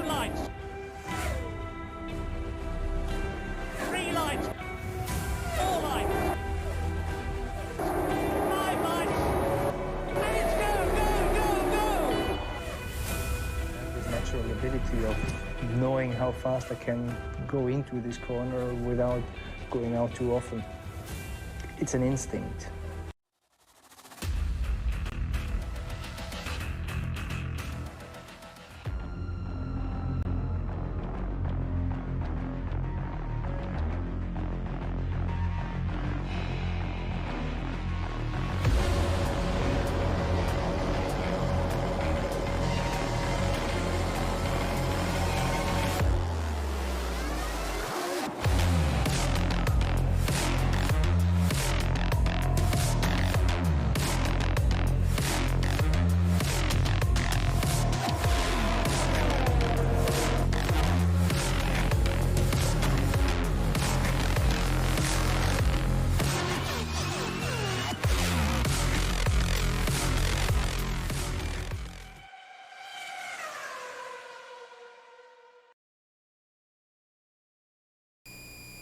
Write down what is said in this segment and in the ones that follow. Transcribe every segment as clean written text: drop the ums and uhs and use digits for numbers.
lines. 3 lines. 4 lines. 5 lines. And it's go, go, go, go! This natural ability of knowing how fast I can go into this corner without going out too often. It's an instinct.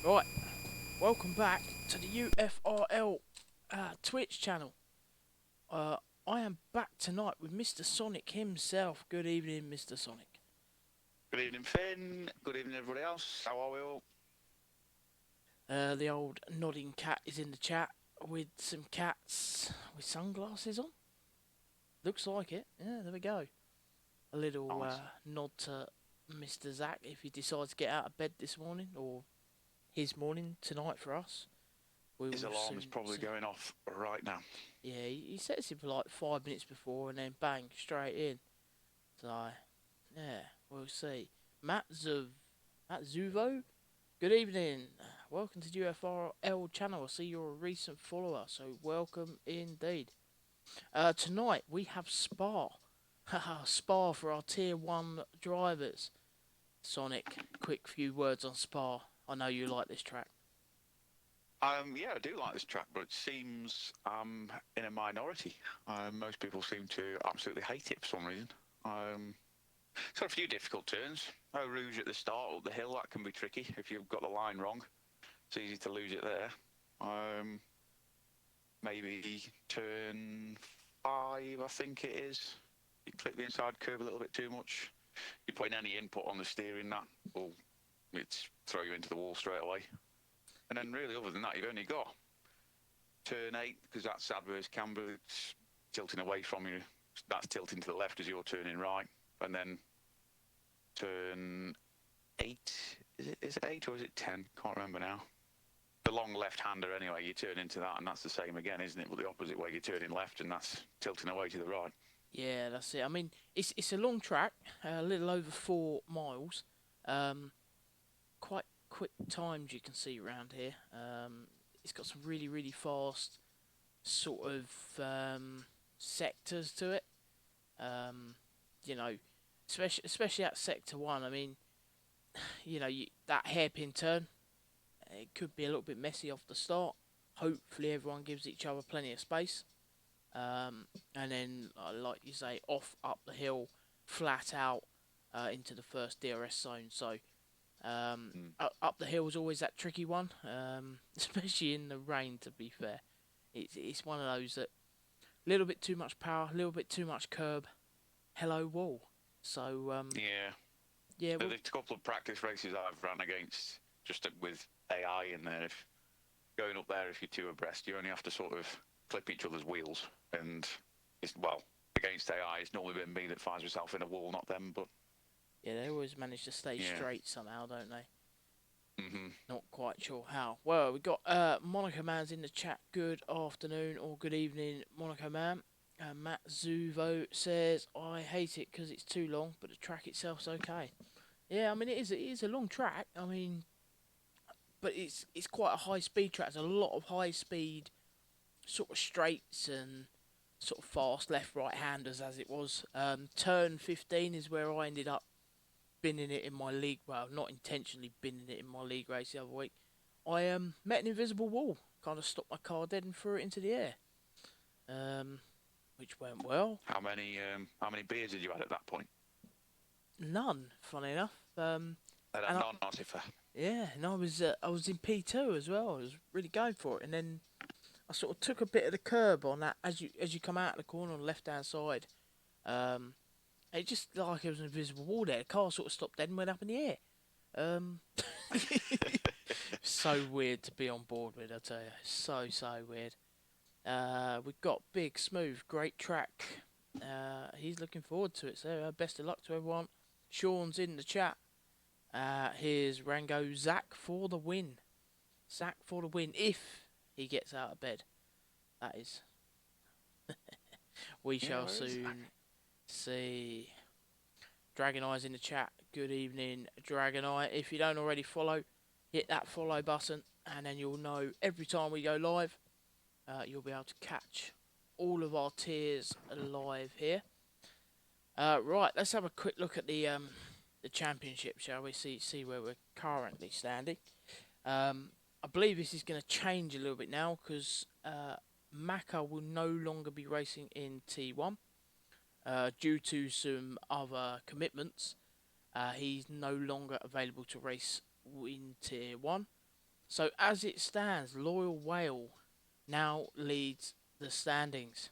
Right, welcome back to the UFRL Twitch channel. I am back tonight with Mr. Sonic himself. Good evening, Mr. Sonic. Good evening, Finn. Good evening, everybody else. How are we all? The old nodding cat is in the chat with some cats with sunglasses on. Looks like it. Yeah, there we go. A little Nice. nod to Mr. Zach if he decides to get out of bed this morning, or his morning tonight for us. His alarm is probably going off right now. Yeah, he sets it for like 5 minutes before and then bang, straight in. So, yeah, we'll see. Matt Zuvo, good evening. Welcome to the UFRL channel. I see you're a recent follower, so welcome indeed. Tonight we have Spa. Haha, Spa for our tier 1 drivers. Sonic, quick few words on Spa. I know you like this track. Yeah, I do like this track, but it seems in a minority. Most people seem to absolutely hate it for some reason. It's got a few difficult turns. Eau Rouge at the start, up the hill, that can be tricky if you've got the line wrong. It's easy to lose it there. Maybe turn 5, I think it is. You clip the inside curve a little bit too much. You're putting any input on the steering, that will throw you into the wall straight away. And then really, other than that, you've only got turn 8, because that's adverse camber, it's tilting away from you. That's tilting to the left as you're turning right. And then turn 8, is it 8 or is it 10? Can't remember now. The long left-hander anyway, you turn into that, and that's the same again, isn't it? But the opposite way, you're turning left, and that's tilting away to the right. Yeah, that's it. I mean, it's a long track, a little over 4 miles. Quite quick times you can see around here. It's got some really, really fast sort of sectors to it. You know, especially at sector 1. I mean, you know, that hairpin turn, it could be a little bit messy off the start. Hopefully everyone gives each other plenty of space. And then, like you say, off up the hill, flat out into the first DRS zone. So up the hill is always that tricky one, especially in the rain, to be fair. It's one of those that a little bit too much power, a little bit too much curb, hello wall. So yeah, there's a couple of practice races I've run against just with AI in there. If going up there, if you're 2 abreast, you only have to sort of clip each other's wheels, and against AI, it's normally been me that finds myself in a wall, not them. But yeah, they always manage to stay straight somehow, don't they? Mm-hmm. Not quite sure how. Well, we got Monaco Man's in the chat. Good afternoon or good evening, Monaco Man. Matt Zuvo says, I hate it because it's too long, but the track itself's okay. Yeah, I mean, it is a long track. I mean, but it's quite a high-speed track. There's a lot of high-speed sort of straights and sort of fast left, right-handers, as it was. Turn 15 is where I ended up binning it in my league. Well, not intentionally binning it in my league race the other week. I met an invisible wall. Kind of stopped my car dead and threw it into the air. Which went well. How many beers did you had at that point? none, funny enough. And And I'm not if yeah, and I was in P2 as well. I was really going for it, and then I sort of took a bit of the curb on that as you come out of the corner on the left hand side. Um, it just like it was an invisible wall there. The car sort of stopped dead and went up in the air. Um, so weird to be on board with, I tell you. So weird. We've got Big Smooth, great track. He's looking forward to it. So best of luck to everyone. Sean's in the chat. Here's Rango Zach for the win. Zach for the win if he gets out of bed. That is. We shall soon see. Dragon Eye's in the chat. Good evening, Dragon Eye. If you don't already follow, hit that follow button, and then you'll know every time we go live. You'll be able to catch all of our tiers live here. Right, let's have a quick look at the championship, shall we? See where we're currently standing. I believe this is going to change a little bit now because Maka will no longer be racing in T1 due to some other commitments. He's no longer available to race in Tier 1. So as it stands, Loyal Whale now leads the standings.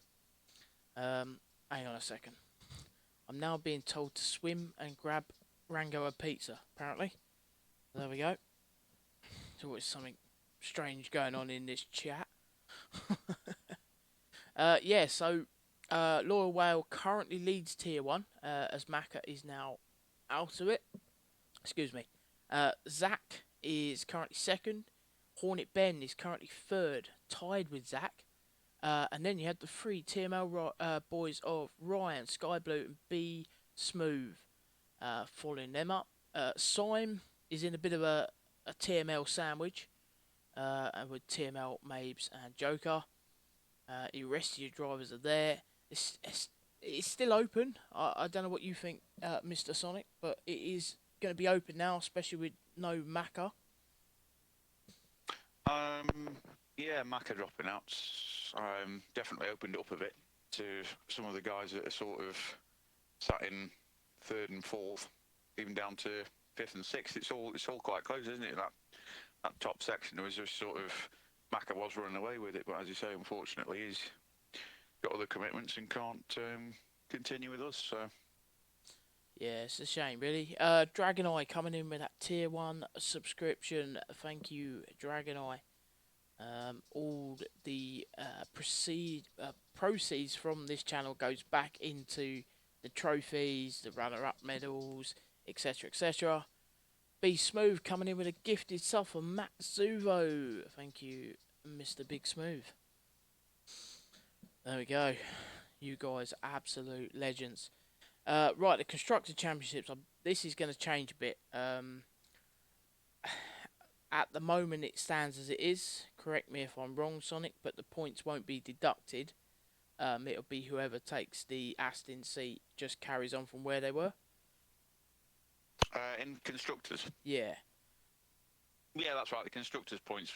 Hang on a second. I'm now being told to swim and grab Rango a pizza, apparently. There we go. There's always something strange going on in this chat. Yeah, so Loyal Whale currently leads Tier 1, as Maka is now out of it. Excuse me. Zach is currently second. Hornet Ben is currently third, tied with Zach. And then you have the three TML boys of Ryan, Sky Blue, and B Smooth following them up. Syme is in a bit of a TML sandwich with TML, Mabes, and Joker. The rest of your drivers are there. It's still open. I don't know what you think, Mr. Sonic, but it is going to be open now, especially with no Maka. Yeah, Maka dropping out. Definitely opened up a bit to some of the guys that are sort of sat in third and fourth, even down to fifth and sixth. It's all quite close, isn't it? That top section was just sort of Maka was running away with it, but as you say, unfortunately, he's got other commitments and can't continue with us. So yeah, it's a shame, really. Dragon Eye coming in with that Tier 1 subscription. Thank you, Dragon Eye. All the proceeds from this channel goes back into the trophies, the runner-up medals, etc., etc. Be Smooth coming in with a gifted sub from Matt Zuvo. Thank you, Mr. Big Smooth. There we go. You guys are absolute legends. Right, the Constructor Championships. This is going to change a bit. At the moment, it stands as it is. Correct me if I'm wrong, Sonic, but the points won't be deducted. It'll be whoever takes the Aston seat just carries on from where they were. in constructors, Yeah. yeah, that's right. The constructors points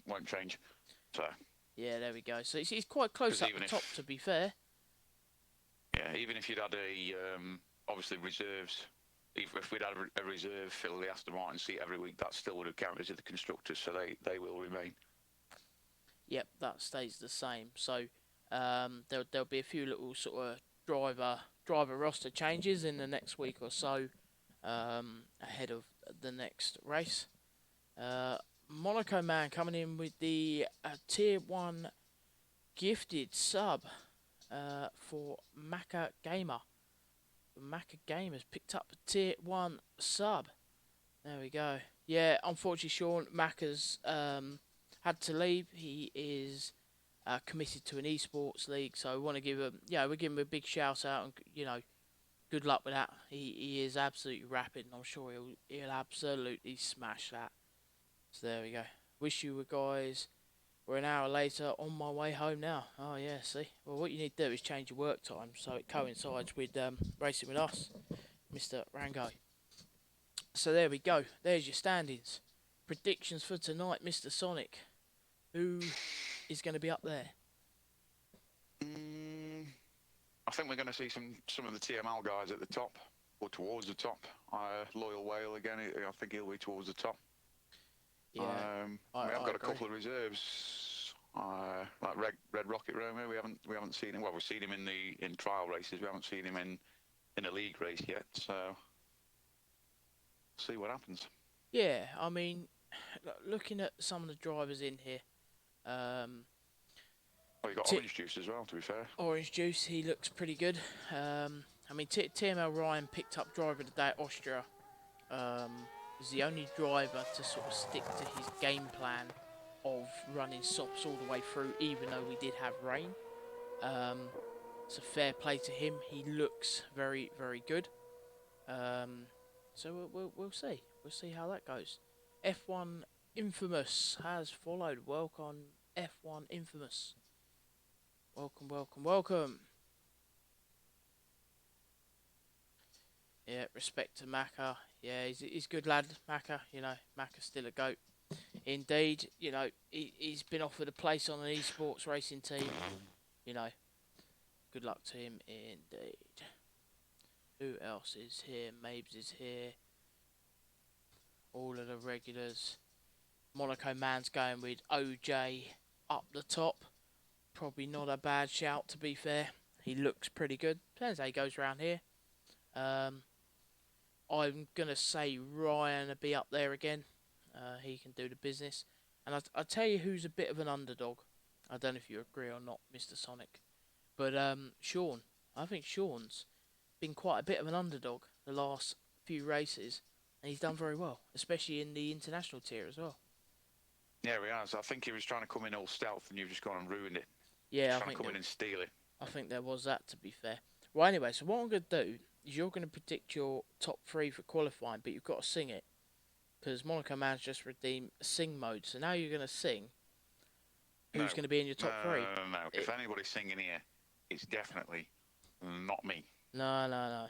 won't change. So Yeah, there we go. So it's quite close up the top, to be fair. yeah, even if you'd had a obviously reserves. If we'd had a reserve fill the Aston Martin seat every week, that still would have counted as the constructors, so they will remain. Yep, that stays the same. So there'll be a few little sort of driver roster changes in the next week or so ahead of the next race. Monaco Man coming in with the Tier 1 gifted sub for Maka Gamer. Maka Gamers picked up a Tier 1 sub. There we go. Yeah, unfortunately, Sean, Maka's had to leave. He is committed to an esports league, so I want to give him, we give him a big shout out and good luck with that. He is absolutely rapid, and I'm sure he'll absolutely smash that. So there we go. Wish you guys were an hour later on my way home now. Oh yeah, see. Well, what you need to do is change your work time so it coincides with racing with us, Mr. Rango. So there we go. There's your standings. Predictions for tonight, Mr. Sonic. Who is going to be up there? I think we're going to see some of the TML guys at the top. or towards the top. Loyal Whale again. I think he'll be towards the top. Yeah, we have got a agree. couple of reserves, like Red Rocket Romeo. We haven't seen him. Well, we've seen him in trial races. We haven't seen him in a league race yet. So see what happens. Yeah, I mean, looking at some of the drivers in here, Oh, you got Orange Juice as well. To be fair, Orange Juice, he looks pretty good. I mean, TML Ryan picked up driver of the day at Austria. Was the only driver to sort of stick to his game plan of running sops all the way through, even though we did have rain. It's a fair play to him. He looks very, very good. So we'll see. We'll see how that goes. F1 Infamous has followed. Welcome, F1 Infamous. Welcome, welcome, welcome. Yeah, respect to Macca. Yeah, he's a good lad, Macca. You know, Macca's still a goat. Indeed, you know, he's been offered a place on an esports racing team. You know, good luck to him indeed. Who else is here? Mabes is here. All of the regulars. Monaco Man's going with OJ up the top. Probably not a bad shout, to be fair. He looks pretty good. Depends how he goes around here. I'm going to say Ryan will be up there again. He can do the business. And I'll tell you who's a bit of an underdog. I don't know if you agree or not, Mr. Sonic. But Sean. I think Sean's been quite a bit of an underdog the last few races. And he's done very well, especially in the international tier as well. yeah, he has. I think he was trying to come in all stealth, and you've just gone and ruined it. Yeah, trying to come in and steal it. I think there was that, to be fair. Well, anyway, so what I'm going to do is you're going to predict your top 3 for qualifying, but you've got to sing it. Because Monaco Man's just redeemed sing mode. So now you're going to sing. Who's going to be in your top 3? No. If anybody's singing here, it's definitely not me. No.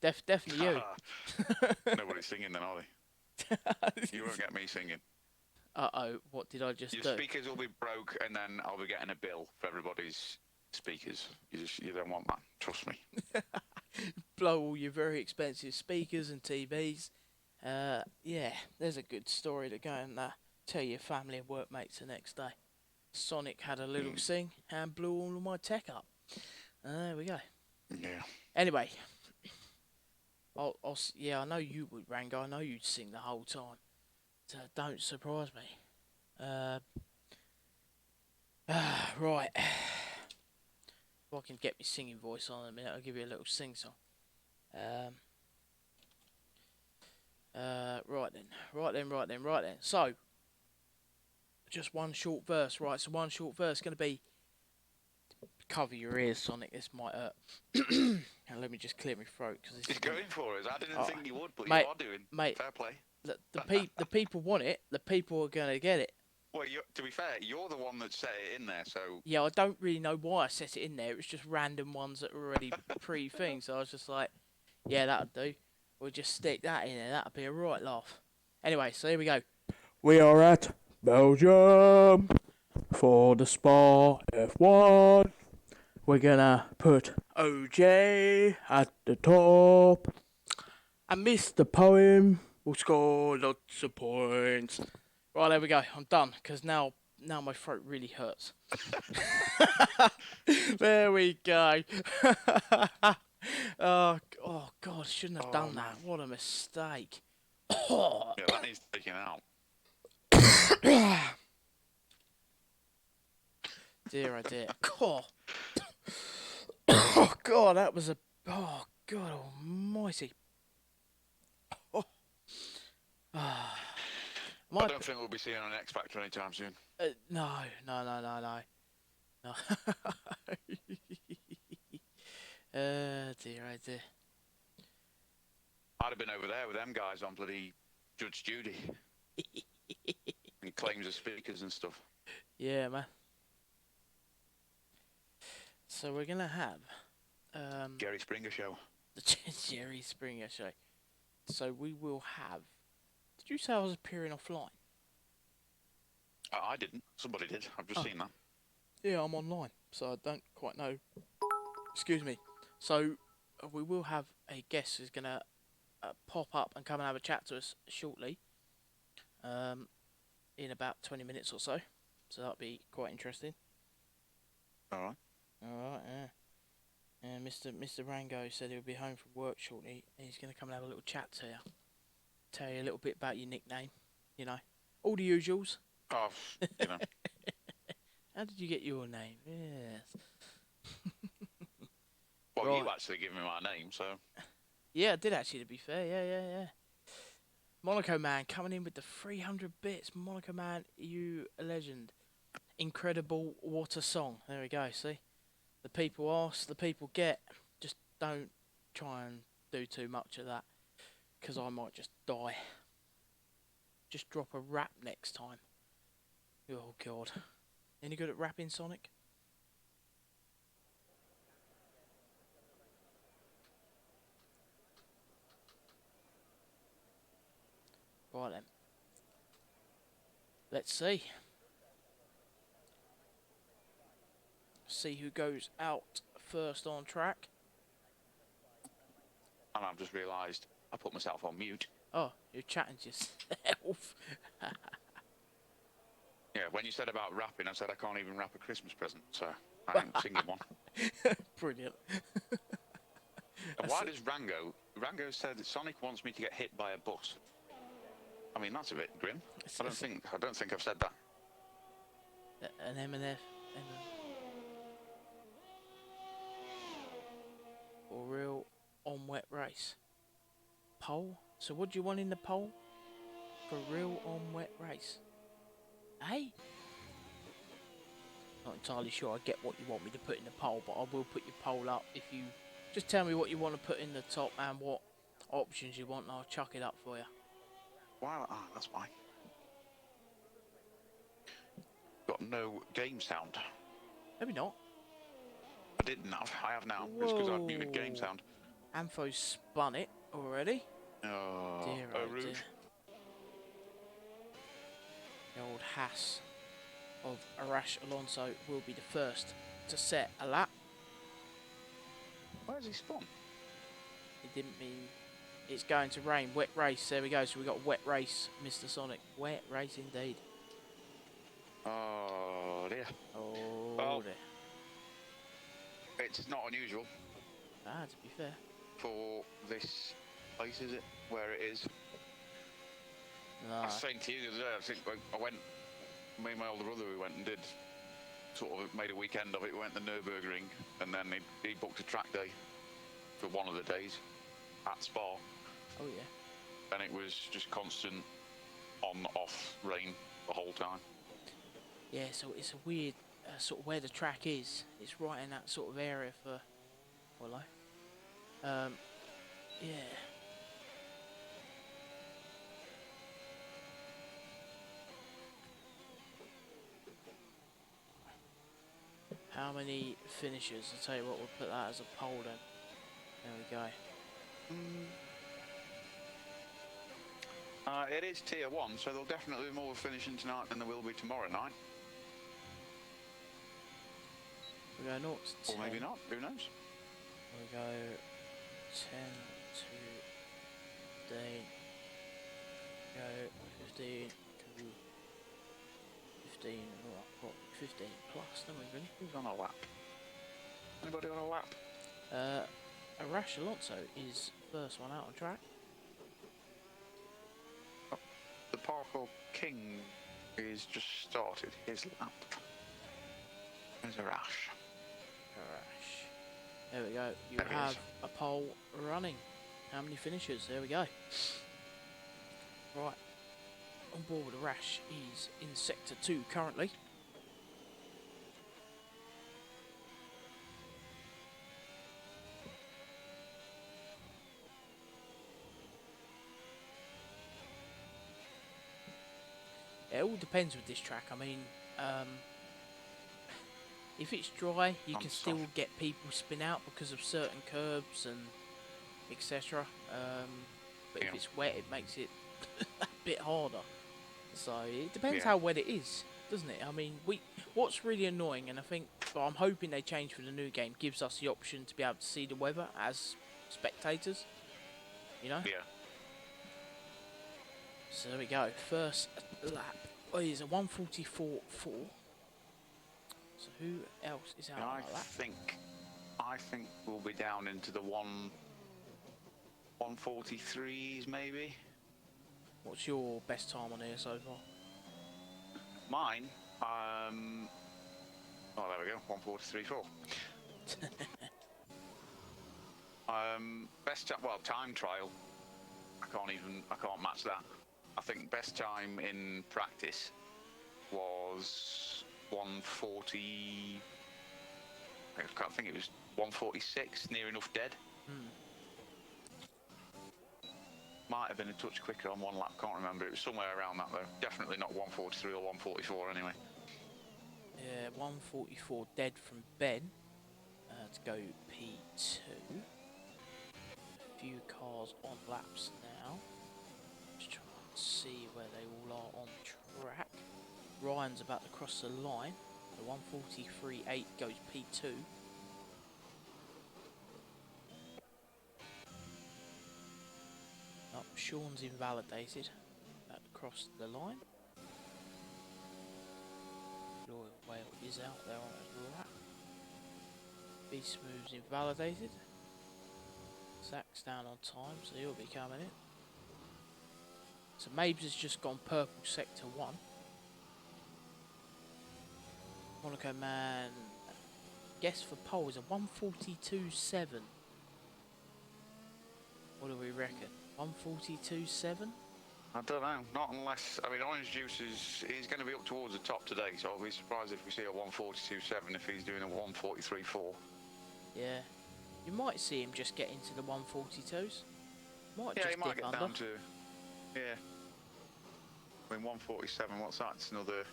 Definitely you. Nobody's singing then, are they? You won't get me singing. Uh-oh, what did I just do? Your speakers will be broke, and then I'll be getting a bill for everybody's speakers. You don't want that. Trust me. Blow all your very expensive speakers and TVs. Yeah, there's a good story to go and tell your family and workmates the next day. Sonic had a little sing and blew all of my tech up. There we go. Yeah. Anyway, I know you would, Rango. I know you'd sing the whole time. So don't surprise me. Right. If I can get my singing voice on in a minute, I'll give you a little sing song. Right then. So, just one short verse, right? So one short verse going to be, cover your ears, Sonic, this might hurt. And let me just clear my throat. He's going for it. I didn't think you would, but mate, you are doing. Mate, fair play. The people want it, the people are going to get it. Well, to be fair, you're the one that set it in there, so... Yeah, I don't really know why I set it in there. It was just random ones that were already pre-thing, so I was just like, yeah, that'll do. We'll just stick that in there. That'll be a right laugh. Anyway, so here we go. We are at Belgium for the Spa F1. We're gonna put OJ at the top. And Mr. Poem will score lots of points. Right, there we go. I'm done, because now my throat really hurts. There we go. Oh, God, shouldn't have done that. What a mistake. Yeah, that needs taking out. Dear, oh dear. God. Oh, God, that was a... Oh, God almighty. Oh. I don't think we'll be seeing an X Factor anytime soon. No. Dear, oh dear. I'd have been over there with them guys on bloody Judge Judy. And claims of speakers and stuff. Yeah, man. So we're going to have... Jerry Springer Show. The Jerry Springer Show. So we will have... Did you say I was appearing offline? I didn't. Somebody did. I've just seen that. Yeah, I'm online, so I don't quite know. Excuse me. So we will have a guest who's gonna pop up and come and have a chat to us shortly. In about 20 minutes or so. So that'll be quite interesting. All right. All right, yeah. And Mr. Rango said he'll be home from work shortly, and he's going to come and have a little chat to you. Tell you a little bit about your nickname, you know, all the usuals. Oh, you know. How did you get your name? Yes. Well, Right. you actually give me my name, so. Yeah, I did actually, to be fair. Yeah. Monaco Man coming in with the 300 bits. Monaco Man, you a legend. Incredible, what a song. There we go, see? The people ask, the people get. Just don't try and do too much of that, because I might just die. Just drop a rap next time. Oh, God. Any good at rapping, Sonic? Right then. Let's see. See who goes out first on track. And I've just realised I put myself on mute. Oh, you're chatting to yourself. Yeah, when you said about rapping, I said I can't even rap a Christmas present, so I ain't singing one. Brilliant. And why does Rango said that Sonic wants me to get hit by a bus. I mean, that's a bit grim. I don't think I've said that. An M&F. Or real on wet race. Pole? So what do you want in the pole? For real on wet race? Hey? Not entirely sure I get what you want me to put in the poll, but I will put your poll up if you just tell me what you want to put in the top and what options you want, and I'll chuck it up for you. Wow, that's why. Got no game sound. Maybe not. I didn't have. I have now. It's because I've muted game sound. Anfo spun it already. Oh, Dear, oh, oh rude. dear. The old Haas of Arash Alonso will be the first to set a lap. Where's he spun? It didn't mean it's going to rain. Wet race. There we go. So we got wet race, Mr. Sonic. Wet race indeed. Oh dear. Oh Well, dear. It's not unusual To be fair. for this place, is it? Where it is. No. I was saying to you the other day, I think I went, me and my older brother, we went and did, sort of made a weekend of it. We went to the Nürburgring, and then he booked a track day for one of the days at Spa. Oh yeah. And it was just constant on-off rain the whole time. Yeah, so it's a weird sort of where the track is. It's right in that sort of area for, hello. Yeah. How many finishers? I'll tell you what, we'll put that as a poll then. There we go. It is tier 1, so there'll definitely be more finishing tonight than there will be tomorrow night. We go 0 to 10. Or maybe not, who knows? We go 10 to 15. Go 15 to 15. What? 15 plus, don't we really? Who's on a lap? Anybody on a lap? Arash Alonso is first one out on track. The Parkour King is just started his lap. There's Arash. There we go. You There he have is. a poll running. How many finishers? There we go. Right. On board, Arash is in sector 2 currently. It all depends with this track. I mean, if it's dry, you can still get people spin out because of certain curbs and etc. But if it's wet, it makes it a bit harder. So it depends how wet it is, doesn't it? I mean, what's really annoying, and I think, well, I'm hoping they change for the new game, gives us the option to be able to see the weather as spectators. You know. Yeah. So there we go. First lap is a 1:44.4. So who else is out on that lap? I think we'll be down into the 1:43s maybe. What's your best time on here so far? Mine, oh there we go, 1:43.4. Time trial. I can't match that. I think best time in practice was 1:40. I think it was 1:46, near enough dead. Might have been a touch quicker on one lap, can't remember. It was somewhere around that though. Definitely not 1:43 or 1:44 anyway. Yeah, 1:44 dead from Ben to go P2. A few cars on laps now. Just trying to see where they all are on track. Ryan's about to cross the line. The 1:43.8 goes P2. Oh, Sean's invalidated. About to cross the line. Royal Whale is out there on his lap. B Smooth's invalidated. Zach's down on time, so he'll be coming in. So Mabes has just gone purple sector 1. Monaco Man, guess for pole is a 1:42.7. What do we reckon? 1:42.7? I don't know, not unless, Orange Juice he's going to be up towards the top today, so I'll be surprised if we see a 1:42.7 if he's doing a 1:43.4. Yeah. You might see him just get into the 1:42s. Yeah, he might get down to, yeah. 1:47, what's that? It's another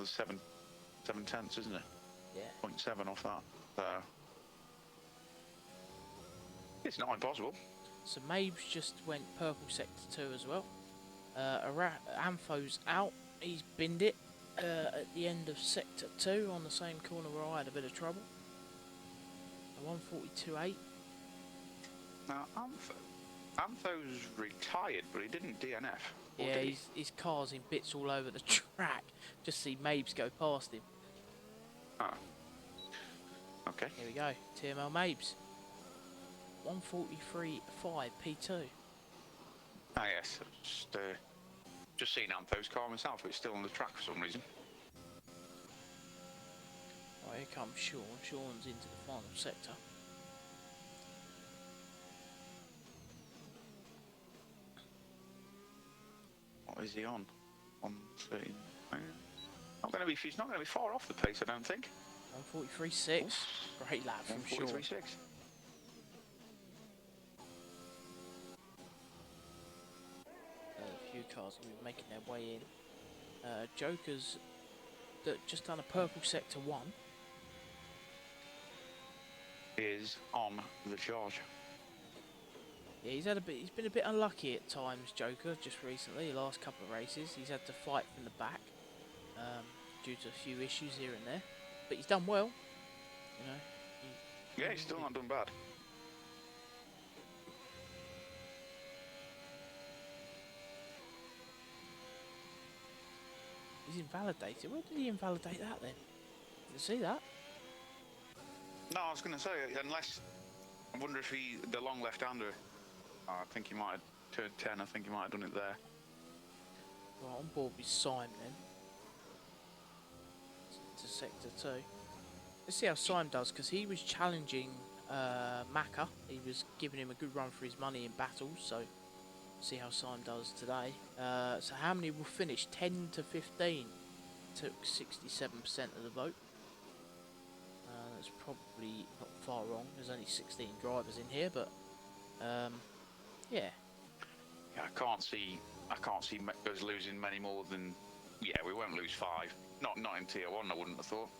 7 tenths, isn't it? Yeah. 0.7 off that. So it's not impossible. So Mabes just went purple sector 2 as well. Ampho's out. He's binned it at the end of sector 2 on the same corner where I had a bit of trouble. A 1:42.8. Now, Ampho's retired, but he didn't DNF. Yeah, his car's in bits all over the track. Just see Mabes go past him. Oh. Okay. Here we go. TML Mabes. 1:43.5 P2. Ah yes, just seen Ampho's car myself, but it's still on the track for some reason. Right, here comes Sean. Sean's into the final sector. What is he on? 1:30. He's not going to be far off the pace, I don't think. 1:43.6. Great lap from Sean. 1:43.6. A few cars will be making their way in. Joker's just done a purple sector 1. Is on the charge. Yeah, he's been a bit unlucky at times, Joker, just recently, the last couple of races. He's had to fight from the back due to a few issues here and there. But he's done well, you know. Yeah, he's still not done bad. He's invalidated. Where did he invalidate that then? Did you see that? No, I was going to say, unless... I wonder if the long left-hander, I think he might have turned 10, I think he might have done it there. Right, on board with Syme then. To sector 2. Let's see how Syme does, because he was challenging Macca. He was giving him a good run for his money in battles, so see how Syme does today. So how many will finish? 10 to 15. Took 67% of the vote. That's probably not far wrong. There's only 16 drivers in here, but yeah. Yeah, I can't see us losing many more than. Yeah, we won't lose 5. Not in tier 1. I wouldn't have thought.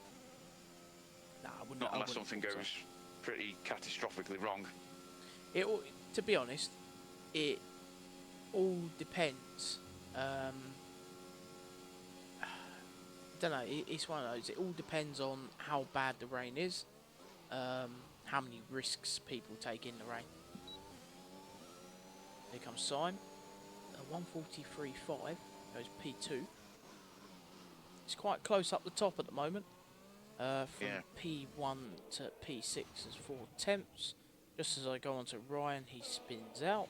Nah, I wouldn't. Not unless something goes pretty catastrophically wrong. To be honest, it all depends. I don't know. It's one of those. It all depends on how bad the rain is, how many risks people take in the rain. Here comes Simon. 1:43.5 goes P2. It's quite close up the top at the moment. From P1 to P6 is 4 tenths. Just as I go on to Ryan, he spins out.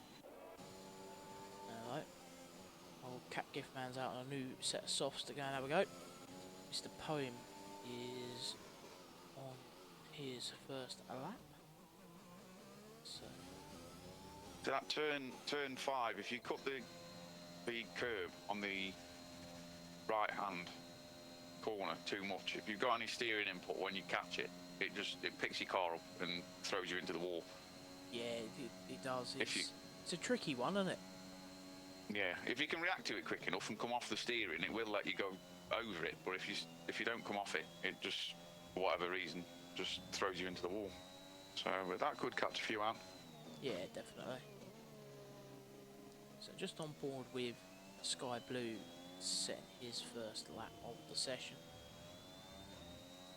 Alright. Old Cat Gift Man's out on a new set of softs to go and have a go. Mr. Poem is on his first lap. So that turn 5, if you cut the curb on the right hand corner too much, if you've got any steering input when you catch it, it picks your car up and throws you into the wall. Yeah, it does. It's a tricky one, isn't it? Yeah, if you can react to it quick enough and come off the steering, it will let you go over it. But if you don't come off it, it just, for whatever reason, just throws you into the wall. So that could catch a few out. Yeah, definitely. So just on board with Sky Blue setting his first lap of the session.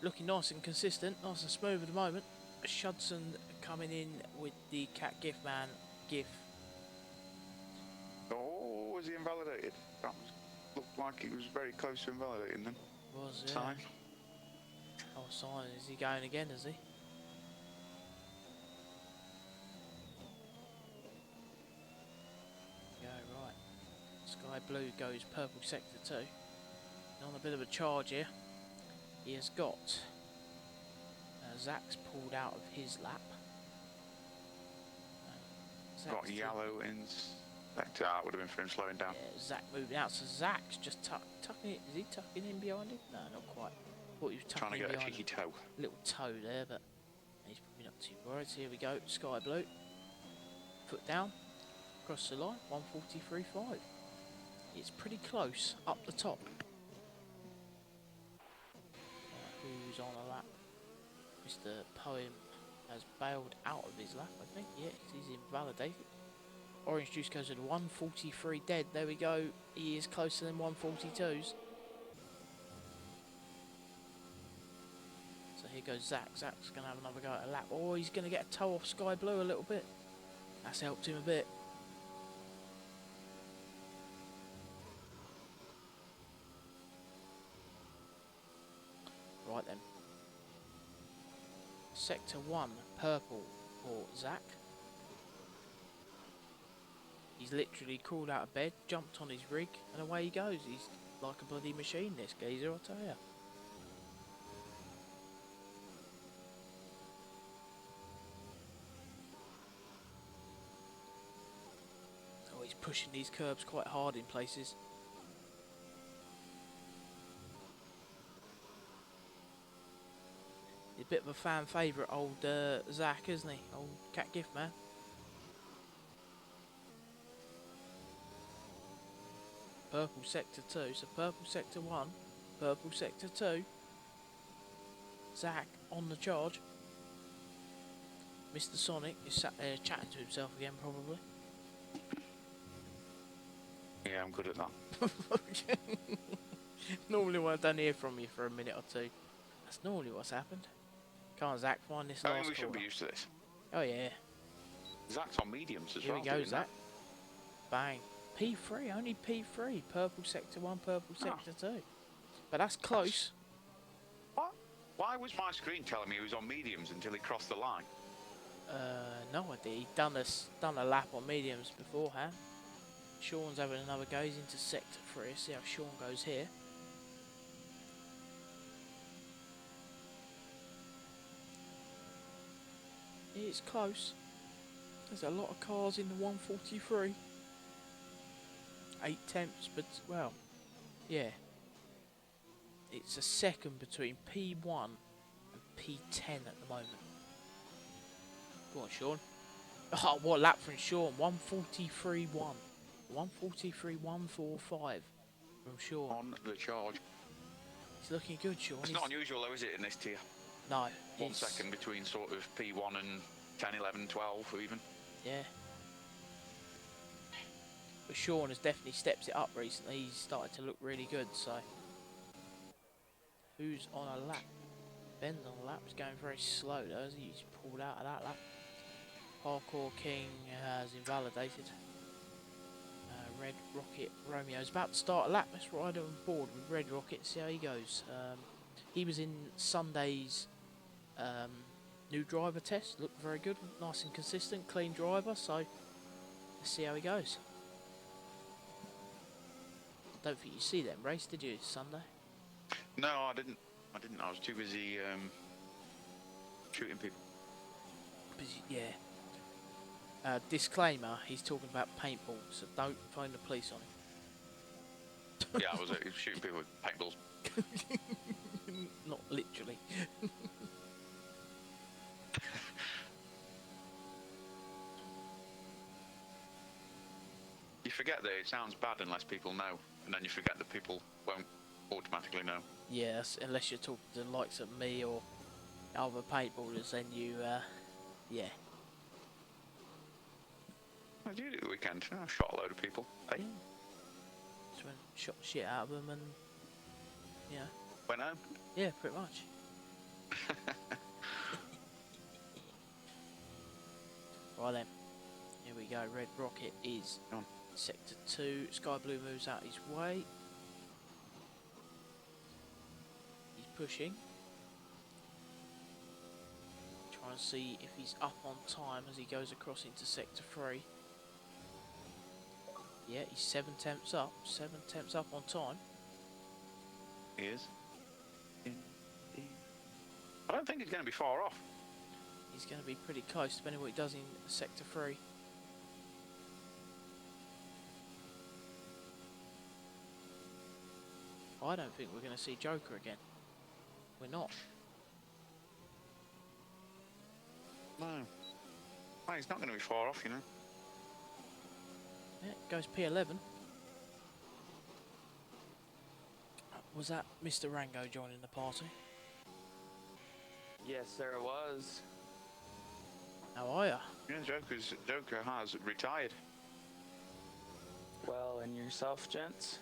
Looking nice and consistent, nice and smooth at the moment. Shudson coming in with the Cat Gift Man GIF. Oh, was he invalidated? That looked like he was very close to invalidating then. Was, yeah. Time. Oh, Simon, is he going again, is he? Yeah, right. Sky Blue goes purple sector 2. On a bit of a charge here. He has got Zach's pulled out of his lap. Got yellow in sector. That would have been for him slowing down. Yeah, Zach moving out. So Zach's just tucking it. Is he tucking in behind him? No, not quite. Thought he was tucking trying to get behind a cheeky toe. Little toe there, but he's probably not too worried. So here we go. Sky Blue. Foot down. Across the line. 1:43.5. It's pretty close up the top. Who's on a lap? Mr. Poem has bailed out of his lap, I think. Yes, he's invalidated. Orange Juice goes at 1:43 dead. There we go. He is closer than 1:42s. So here goes Zach. Zach's going to have another go at a lap. Oh, he's going to get a toe off Sky Blue a little bit. That's helped him a bit. Right then. Sector 1, purple for Zach. He's literally crawled out of bed, jumped on his rig, and away he goes. He's like a bloody machine, this geezer, I'll tell you. Oh, he's pushing these curbs quite hard in places. He's a bit of a fan favourite, old Zach, isn't he? Old Cat Gift Man. Purple sector 2, so purple sector 1, purple sector 2. Zach on the charge. Mr. Sonic is sat there chatting to himself again, probably. Yeah, I'm good at that. Normally when I don't hear from you for a minute or two, that's normally what's happened. Can't Zach find this last I think we should corner. be used to this. Oh yeah. Zach's on mediums as Here well. we go, Zach. Bang. P3, only P3. Purple sector 1, purple sector 2. But that's close. What? Why was my screen telling me he was on mediums until he crossed the line? No idea. He'd done a lap on mediums beforehand. Sean's having another go. He's into sector 3. See how Sean goes here. It's close. There's a lot of cars in the 1:43. 8 tenths, but well, yeah. It's a second between P1 and P10 at the moment. Go on, Sean. Oh, what a lap from Sean. 1:43.1. 1:43.145 from Sean. On the charge. He's looking good, Sean. It's not unusual though, is it, in this tier? No. 1 second between sort of P1 and 10, 11, 12 or even. Yeah. But Sean has definitely stepped it up recently. He's started to look really good, so. Who's on a lap? bend on the lap. He's going very slow though, as he's pulled out of that lap. Parkour King has invalidated. Red Rocket Romeo's about to start a lap. Let's ride on board with Red Rocket and see how he goes. He was in Sunday's new driver test. Looked very good, nice and consistent, clean driver. So let's see how he goes. Don't think you see them race, did you, Sunday? No, I didn't. I was too busy shooting people. Busy, yeah. Disclaimer, he's talking about paintball, so don't phone the police on him. Yeah, I was shooting people with paintballs. Not literally. You forget that it sounds bad unless people know, and then you forget that people won't automatically know. Yes, unless you're talking to the likes of me or other paintballers, then you, yeah. What did you do the weekend? I shot a load of people. Hey, Just went and shot the shit out of them and, you know. went home. Yeah, pretty much. Right then, here we go. Red Rocket is On. sector 2. Sky Blue moves out his way. He's pushing. Trying to see if he's up on time as he goes across into sector 3. Yeah, he's 7 tenths up. 7 tenths up on time. He is. I don't think he's going to be far off. He's going to be pretty close, depending on what he does in sector 3. I don't think we're going to see Joker again. We're not. No. Well, he's not going to be far off, you know. Yeah, goes P11. Was that Mr. Rango joining the party? Yes, sir, it was. How are ya? Yeah, Joker has retired. Well, and yourself, gents?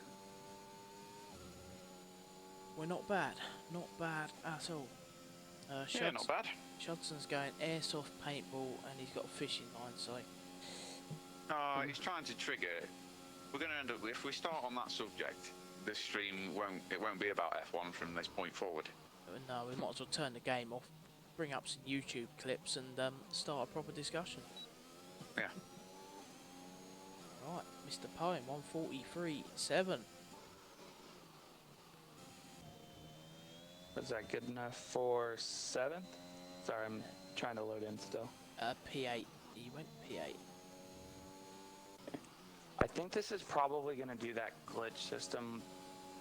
We're not bad. Not bad at all. Yeah, not bad. Shudson's going airsoft paintball and he's got a fishing line, so... He's trying to trigger it. We're going to end up, if we start on that subject, this stream won't be about F1 from this point forward. No, we might as well turn the game off, bring up some YouTube clips and start a proper discussion. Yeah. Right, Mr. Poem, 143.7. Was that good enough for 7th? Sorry, I'm trying to load in still. P8. He went P8. I think this is probably going to do that glitch system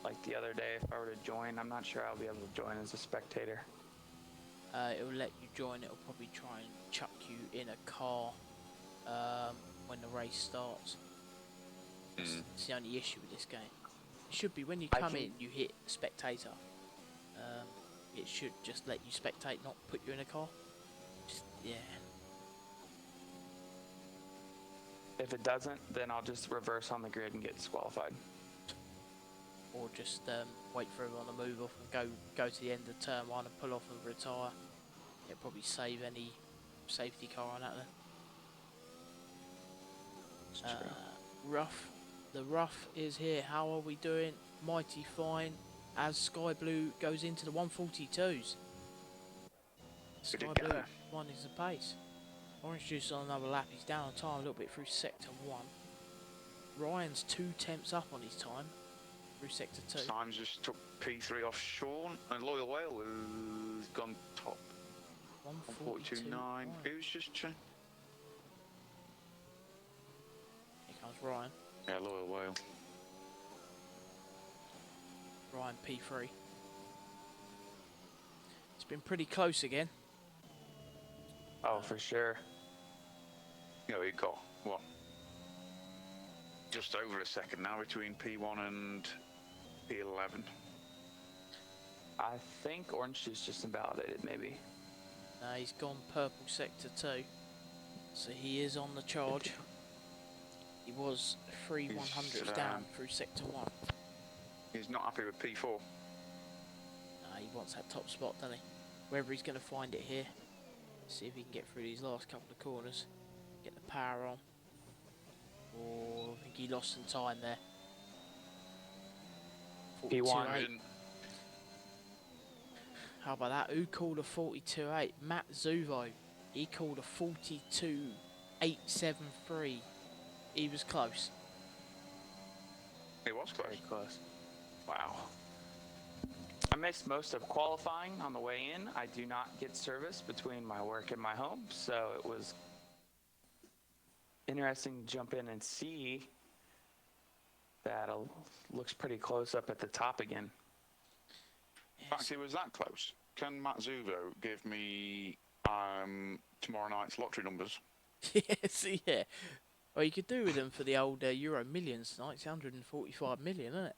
like the other day if I were to join. I'm not sure I'll be able to join as a spectator. It'll let you join. It'll probably try and chuck you in a car when the race starts. It's the only issue with this game. It should be when you come in, you hit spectator. It should just let you spectate, not put you in a car. Just, yeah. If it doesn't, then I'll just reverse on the grid and get disqualified. Or just wait for everyone to move off and go to the end of turn 1 and pull off and retire. It'll probably save any safety car on that then. Rough. The rough is here. How are we doing? Mighty fine. As Sky Blue goes into the 142s. Sky Blue one is the pace. Orange Juice on another lap. He's down on time a little bit through sector 1. Ryan's 2 tenths up on his time through sector 2. Symes just took P3 off Sean, and Loyal Whale has gone top. 142.9. Who's just Here comes Ryan. Yeah, Loyal Whale. Ryan P3. It's been pretty close again. Oh, for sure. You know, he got, what? Just over a second now between P1 and P11. I think Orange Juice just invalidated, maybe. He's gone purple sector 2. So he is on the charge. He was 3 100s down through sector 1. He's not happy with P4. He wants that top spot, doesn't he? whether he's going to find it here. See if he can get through these last couple of corners, get the power on. Or I think he lost some time there. P1. 42.8. How about that? Who called a 42.8? Matt Zuvo. He called a 42.873. He was close. It was close. Very close. Wow. I missed most of qualifying on the way in. I do not get service between my work and my home, so it was interesting to jump in and see that looks pretty close up at the top again. In fact, it was that close. Can Matt Zuvo give me tomorrow night's lottery numbers? Yes, yeah. Well, you could do with them for the old Euro Millions tonight. It's 145 million, isn't it?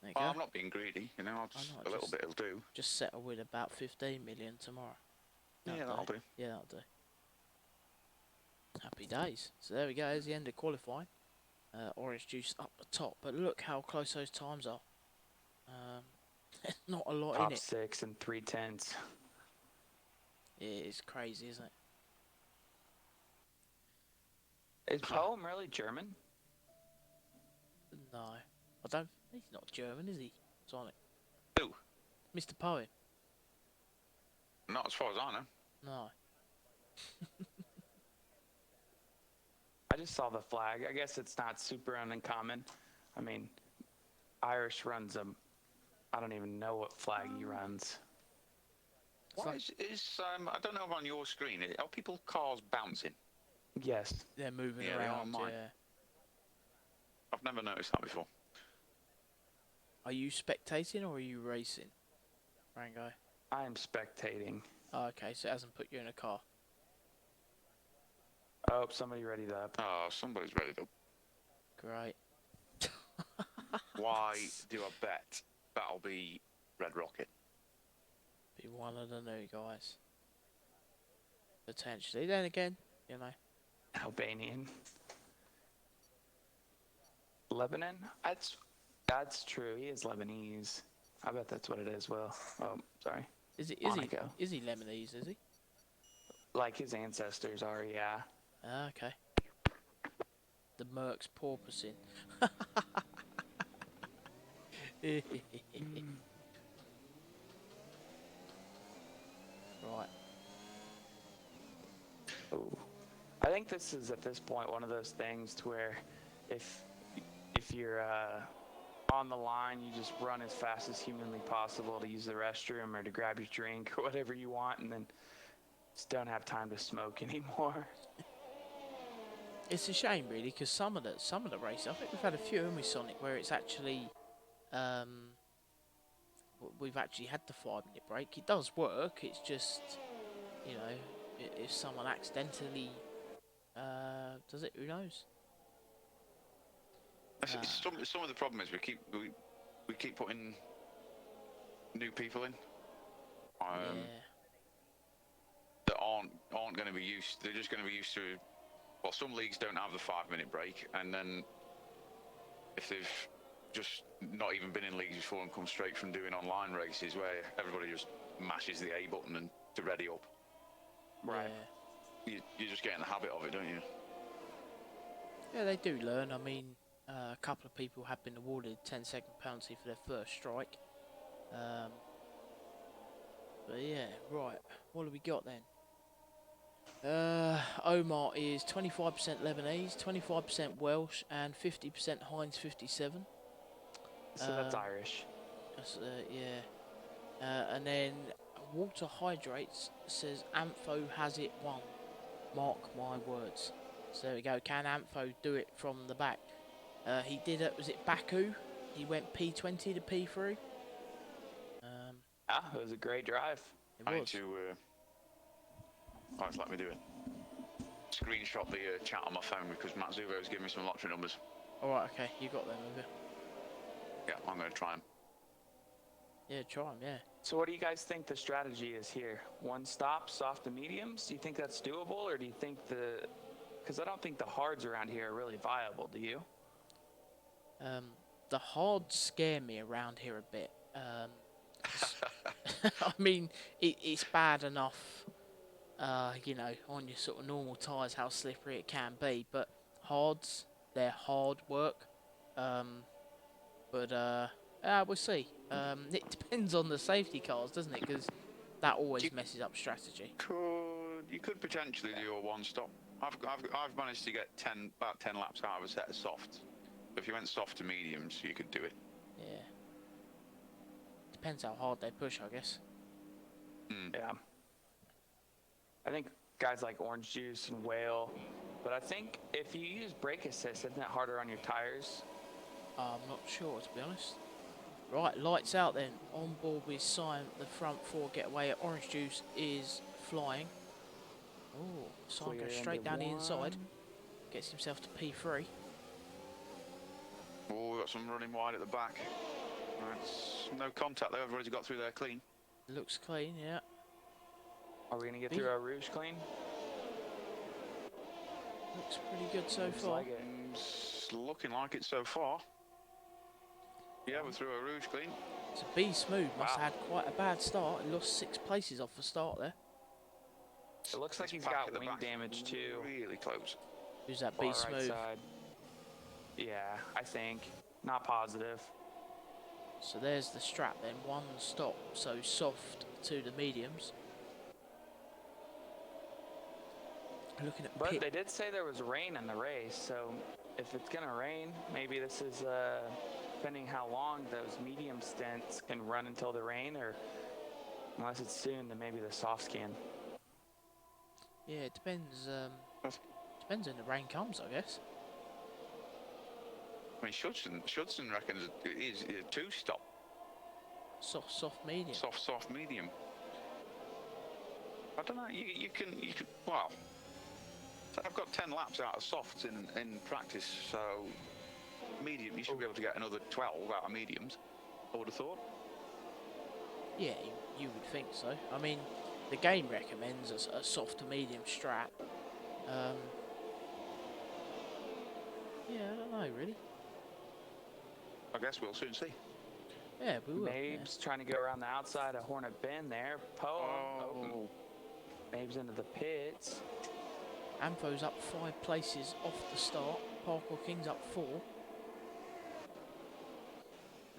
There you Well, go. I'm not being greedy, you know. A little bit will do. Just settle with about 15 million tomorrow. That'll do. Yeah, that'll do. Happy days. So there we go. There's the end of qualifying. Orange juice up the top, but look how close those times are. There's not a lot Top in it. 6 and 3/10. It is crazy, isn't it? Is Poem really German? No, I don't. He's not German, is he? Sonic. Who? Mr. Poem. Not as far as I know. No. I just saw the flag. I guess it's not super uncommon. I mean, Irish runs I don't even know what flag he runs. What is I don't know if on your screen, are people cars bouncing? Yes. They're moving Yeah, they are around. mine. Yeah. I've never noticed that before. Are you spectating or are you racing, Rango? I am spectating. Oh, okay, so it hasn't put you in a car. Oh, somebody readied up. Oh, somebody's ready to. Great. Why do I bet that'll be Red Rocket? Be one of the new guys. Potentially. Then again, you know. Albanian. Lebanon? That's true. He is Lebanese. I bet that's what it is, Will. Oh, sorry. Is he Monaco. Lebanese, is he? Like his ancestors are, yeah. Ah, okay. The Mercs porpoising. Right. Ooh. I think this is at this point one of those things to where if you're on the line, you just run as fast as humanly possible to use the restroom or to grab your drink or whatever you want, and then just don't have time to smoke anymore. It's a shame, really, because some of the races, I think we've had a few, haven't we, Sonic, where it's actually, we've actually had the 5-minute break. It does work. It's just, you know, if someone accidentally does it, who knows? Some of the problem is we keep putting new people in that aren't going to be used. They're just going to be used to. Well, some leagues don't have the 5-minute break, and then if they've just not even been in leagues before and come straight from doing online races where everybody just mashes the A button and to ready up. Right. Yeah. You just get in the habit of it, don't you? Yeah, they do learn. I mean, a couple of people have been awarded a 10-second penalty for their first strike. But yeah, right. What have we got then? Omar is 25% Lebanese, 25% Welsh, and 50% Heinz 57. So that's Irish. That's, yeah. And then Water Hydrates says Ampho has it won. Mark my words. So there we go. Can Ampho do it from the back? He did it. Was it Baku? He went P20 to P3. It was a great drive. It I need was. to. Let me do it. Screenshot the chat on my phone because Matt Zuvo has given me some lottery numbers. All right. Okay. You got them, have you? Yeah, I'm going to try them. Yeah. Try them. Yeah. So what do you guys think the strategy is here? One stop, soft to mediums? Do you think that's doable, or do you think because I don't think the hards around here are really viable, do you? The hards scare me around here a bit. I mean, it's bad enough, you know, on your sort of normal tyres how slippery it can be, but hards, they're hard work. But we'll see. It depends on the safety cars, doesn't it? Because that always messes up strategy. You could potentially do a one stop. I've managed to get about 10 laps out of a set of softs. If you went soft to mediums, you could do it. Yeah. Depends how hard they push, I guess. Yeah. I think guys like Orange Juice and Whale, but I think if you use brake assist, isn't it harder on your tires? I'm not sure, to be honest. Right, lights out then. On board with Simon, the front four getaway at Orange Juice is flying. Oh, Simon goes straight down the inside. Gets himself to P3. Oh, we've got some running wide at the back. It's no contact though, everybody's got through there clean. Looks clean, yeah. Are we going to get through our Rouge clean? Looks pretty good so far. Like it. It's looking like it so far. Yeah, we're through a Rouge clean. So B Smooth must have had quite a bad start. He lost 6 places off the start there. It looks like This he's pack got at the wing back damage too. Really close. Who's that? Far B right Smooth. side. Yeah, I think. Not positive. So there's the strap then. One stop. So soft to the mediums. Looking at But pit. they did say there was rain in the race, so if it's going to rain, maybe this is, depending how long those medium stints can run until the rain, or unless it's soon, then maybe the softs can. Yeah, it depends. Depends when the rain comes, I guess. I mean, Shudson reckons it is a 2-stop. Soft, medium. Soft, medium. I don't know. You can. Well, I've got 10 laps out of softs in practice, so medium. You should be able to get another 12 out of mediums. I would have thought. Yeah, you would think so. I mean, the game recommends a soft to medium strap. Yeah, I don't know really. I guess we'll soon see. Yeah, we will. Mabes trying to go around the outside of Hornet Bend there. Mabes into the pits. Ampho's up 5 places off the start. Parkour King's up 4.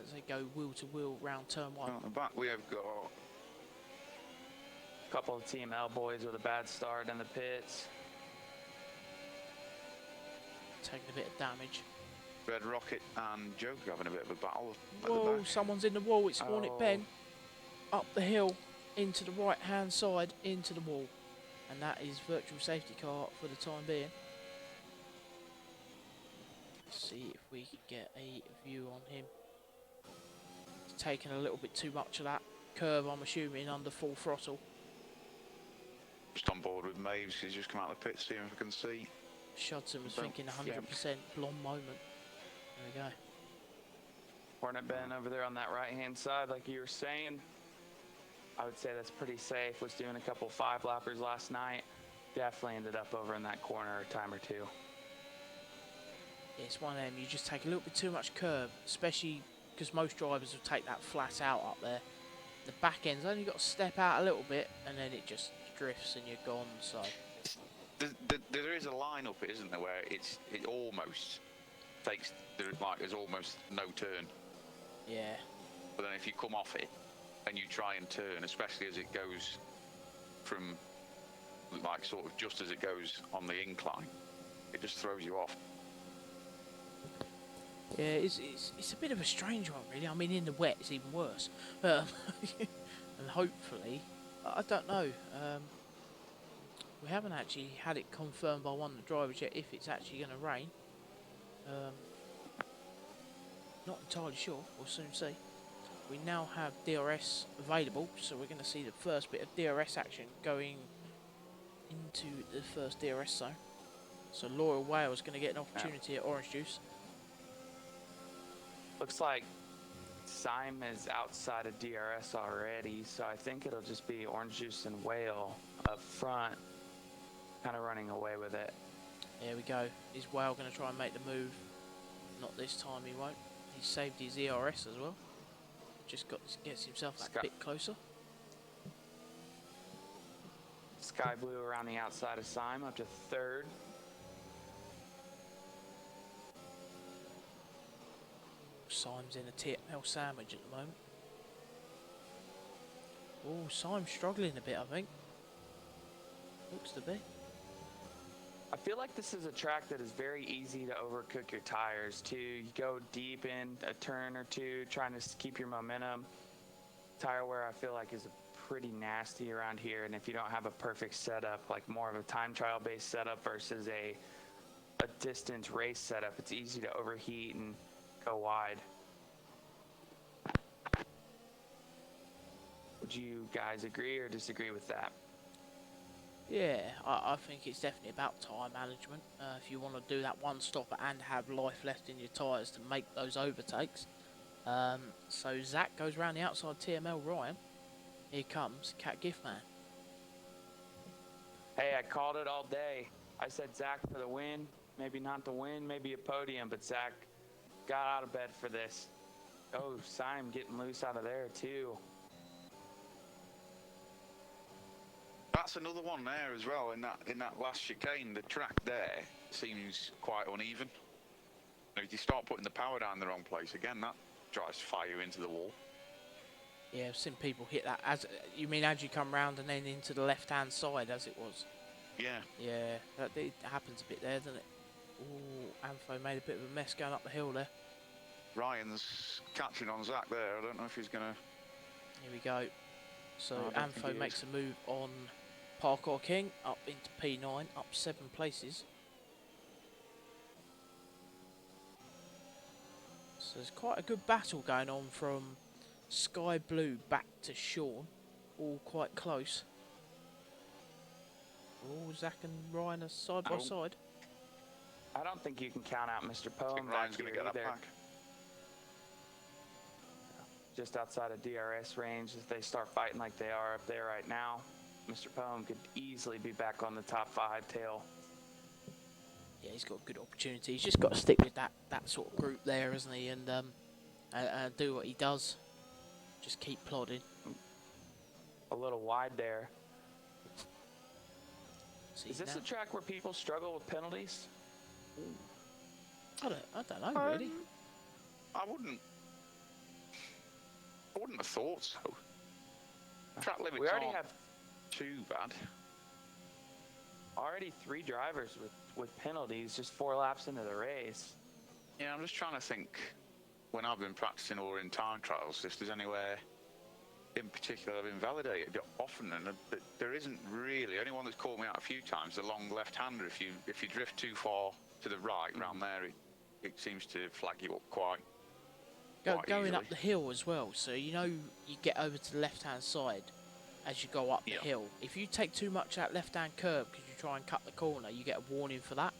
As they go wheel to wheel round turn 1. At the back we have got A couple of TML boys with a bad start in the pits. Taking a bit of damage. Red Rocket and Joker having a bit of a battle at Whoa, the back. someone's in the wall. It's Hornet Ben. Up the hill, into the right hand side, into the wall. And that is virtual safety car for the time being. Let's see if we can get a view on him. He's taking a little bit too much of that curve, I'm assuming, under full throttle. Just on board with Maves. He's just come out of the pit, seeing if we can see. Shudson was thinking 100% blonde moment. There we go. Hornet Bend over there on that right-hand side, like you were saying. I would say that's pretty safe. Was doing a couple 5-lappers last night. Definitely ended up over in that corner a time or two. Yeah, it's one of them, you just take a little bit too much curve, especially because most drivers will take that flat out up there. The back end's only got to step out a little bit and then it just drifts and you're gone, so. There is a line up it, isn't there, where it almost takes, there's almost no turn. Yeah. But then if you come off it and you try and turn, especially as it goes from, like, sort of just as it goes on the incline, it just throws you off. Yeah, it's a bit of a strange one, really. I mean, in the wet, it's even worse. And hopefully, I don't know. We haven't actually had it confirmed by one of the drivers yet if it's actually going to rain. Not entirely sure. We'll soon see. We now have DRS available, so we're going to see the first bit of DRS action going into the first DRS zone. So Loyal Whale is going to get an opportunity at Orange Juice. Looks like Syme is outside of DRS already, so I think it'll just be Orange Juice and Whale up front, kind of running away with it. There we go. Is Whale going to try and make the move? Not this time, he won't. He saved his ERS as well. just gets himself that Scott. bit closer. Sky Blue around the outside of Syme up to third. Syme's in a TML sandwich at the moment. Oh, Syme's struggling a bit, I think. Looks to be. I feel like this is a track that is very easy to overcook your tires too. You go deep in a turn or two, trying to keep your momentum. Tire wear, I feel like, is pretty nasty around here, and if you don't have a perfect setup, like more of a time trial based setup versus a distance race setup, it's easy to overheat and go wide. Would you guys agree or disagree with that? Yeah, I think it's definitely about time management. If you want to do that one stopper and have life left in your tyres to make those overtakes. So Zach goes around the outside TML Ryan. Here comes Cat Giftman. Hey, I called it all day. I said Zach for the win. Maybe not the win, maybe a podium, but Zach got out of bed for this. Oh, Syme getting loose out of there too. That's another one there as well. In that last chicane, the track there seems quite uneven. If you start putting the power down in the wrong place again, that drives fire into the wall. Yeah, I've seen people hit that. As you mean, as you come round and then into the left-hand side, as it was. Yeah. Yeah, it happens a bit there, doesn't it? Oh, Anfo made a bit of a mess going up the hill there. Ryan's catching on Zach there. I don't know if he's gonna. Here we go. So I don't think Anfo he makes is. a move on Parkour King up into P9, up 7 places. So there's quite a good battle going on from Sky Blue back to Sean, all quite close. Oh, Zach and Ryan are side by side. I don't think you can count out Mr. I Poem think back Ryan's gonna here get that either. back. Just outside of DRS range, as they start fighting like they are up there right now, Mr. Poem could easily be back on the top 5 tail. Yeah, he's got a good opportunity. He's just got to stick with that sort of group there, hasn't he? And do what he does. Just keep plodding. A little wide there. See, Is this now- a track where people struggle with penalties? I don't know really. I wouldn't have thought so. Track limits We already aren't have too bad. 3 drivers with penalties just 4 laps into the race. Yeah, I'm just trying to think when I've been practicing or in time trials, if there's anywhere in particular I've invalidated it often, and there isn't really. Only one that's caught me out a few times, the long left-hander. If you drift too far to the right, round there, it seems to flag you up quite Going easily. up the hill as well, so you get over to the left-hand side as you go up the hill. If you take too much of that left-hand curb because you try and cut the corner, you get a warning for that.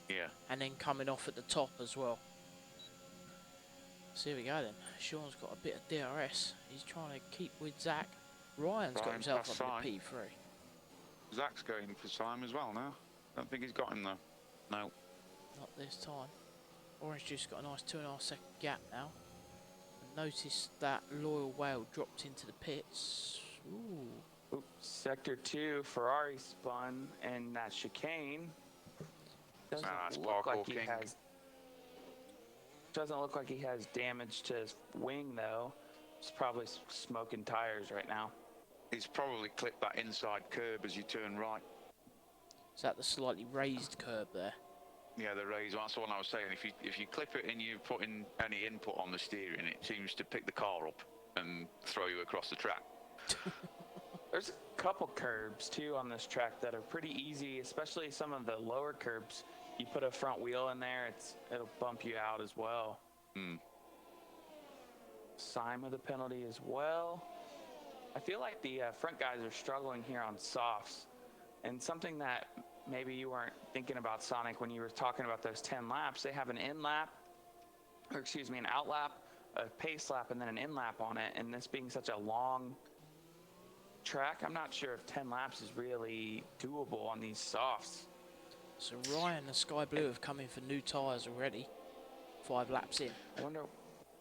Yeah. And then coming off at the top as well. So here we go then. Sean's got a bit of DRS. He's trying to keep with Zach. Ryan's got Ryan's himself past up in Sy. the P3. Zach's going for Syme as well now. Don't think he's got him though. No. Not this time. Orange Juice got a nice 2.5 second gap now. And notice that Loyal Whale dropped into the pits. Ooh. Oops, Sector 2, Ferrari spun, and that chicane doesn't that's look like Parkour he King. has. Doesn't look like he has damage to his wing though. He's probably smoking tires right now. He's probably clipped that inside curb as you turn right. Is that the slightly raised curb there? Yeah, the razor. That's the one I was saying. If you clip it and you put in any input on the steering, it seems to pick the car up and throw you across the track. There's a couple curbs too on this track that are pretty easy, especially some of the lower curbs. You put a front wheel in there, it'll bump you out as well. Syme with a penalty as well. I feel like the front guys are struggling here on softs, and something that maybe you weren't thinking about, Sonic, when you were talking about those 10 laps. They have an an out lap, a pace lap, and then an in lap on it. And this being such a long track, I'm not sure if 10 laps is really doable on these softs. So Ryan and Sky Blue have come in for new tyres already. 5 laps in. I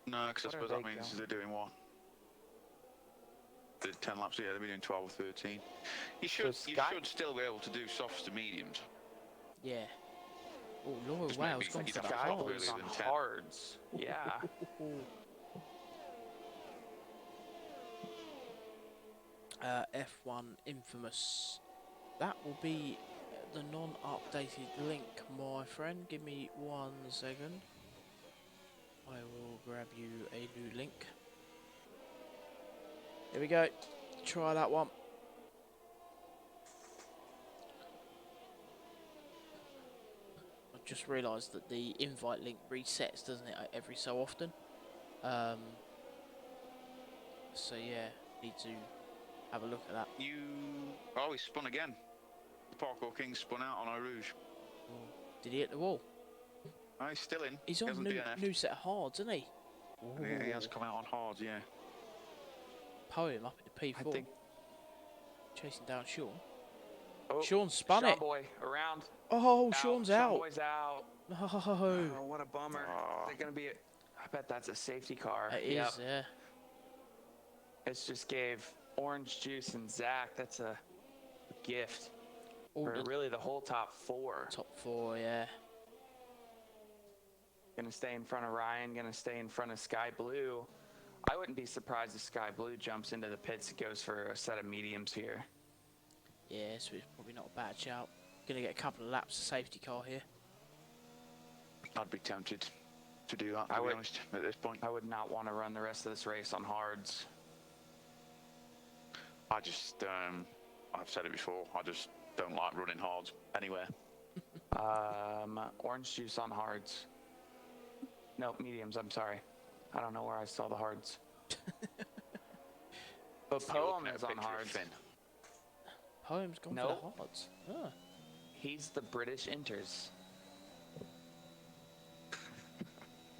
No, because I What are suppose they that means going? they're doing what? The 10 laps, yeah, they'll be doing 12 or 13. You So should Sky- still be able to do softs to mediums. Yeah. Oh, Loyal Just Whale's maybe gone you'd for have the to stop Sky Blue's earlier on than 10. hards. Yeah. F1 Infamous. That will be the non-updated link, my friend. Give me 1 second. I will grab you a new link. Here we go. Try that one. I just realised that the invite link resets, doesn't it, every so often. So yeah, need to have a look at that. Oh, he spun again. The Parkour King spun out on Eau Rouge. Oh, did he hit the wall? Oh, he's still in. He's He on hasn't DNF'd. new set of hards, isn't he? He has come out on hard, yeah. Poem up in the P4. I think. Chasing down Sean. Oh, Sean spun Sean it. Boy around. Oh, Out. Sean's Sean out. Boy's out. No. Oh, what a bummer. They're gonna be. I bet that's a safety car. It Yep. is, yeah. It just gave Orange Juice and Zach. That's a gift. All Or the really the whole top four. top 4, yeah. Gonna stay in front of Ryan. Gonna stay in front of Sky Blue. I wouldn't be surprised if Sky Blue jumps into the pits and goes for a set of mediums here. Yeah, so it's probably not a bad shout. Gonna get a couple of laps of safety car here. I'd be tempted to do that, I to be would- honest, at this point. I would not want to run the rest of this race on hards. I just, I've said it before, I just don't like running hard anywhere. Orange Juice on hards. Nope, mediums. I'm sorry. I don't know where I saw the hards. But You're Poem looking at is a on picture of hards. Finn. Poem's gone No. for the hards. Ah. He's the British Inters.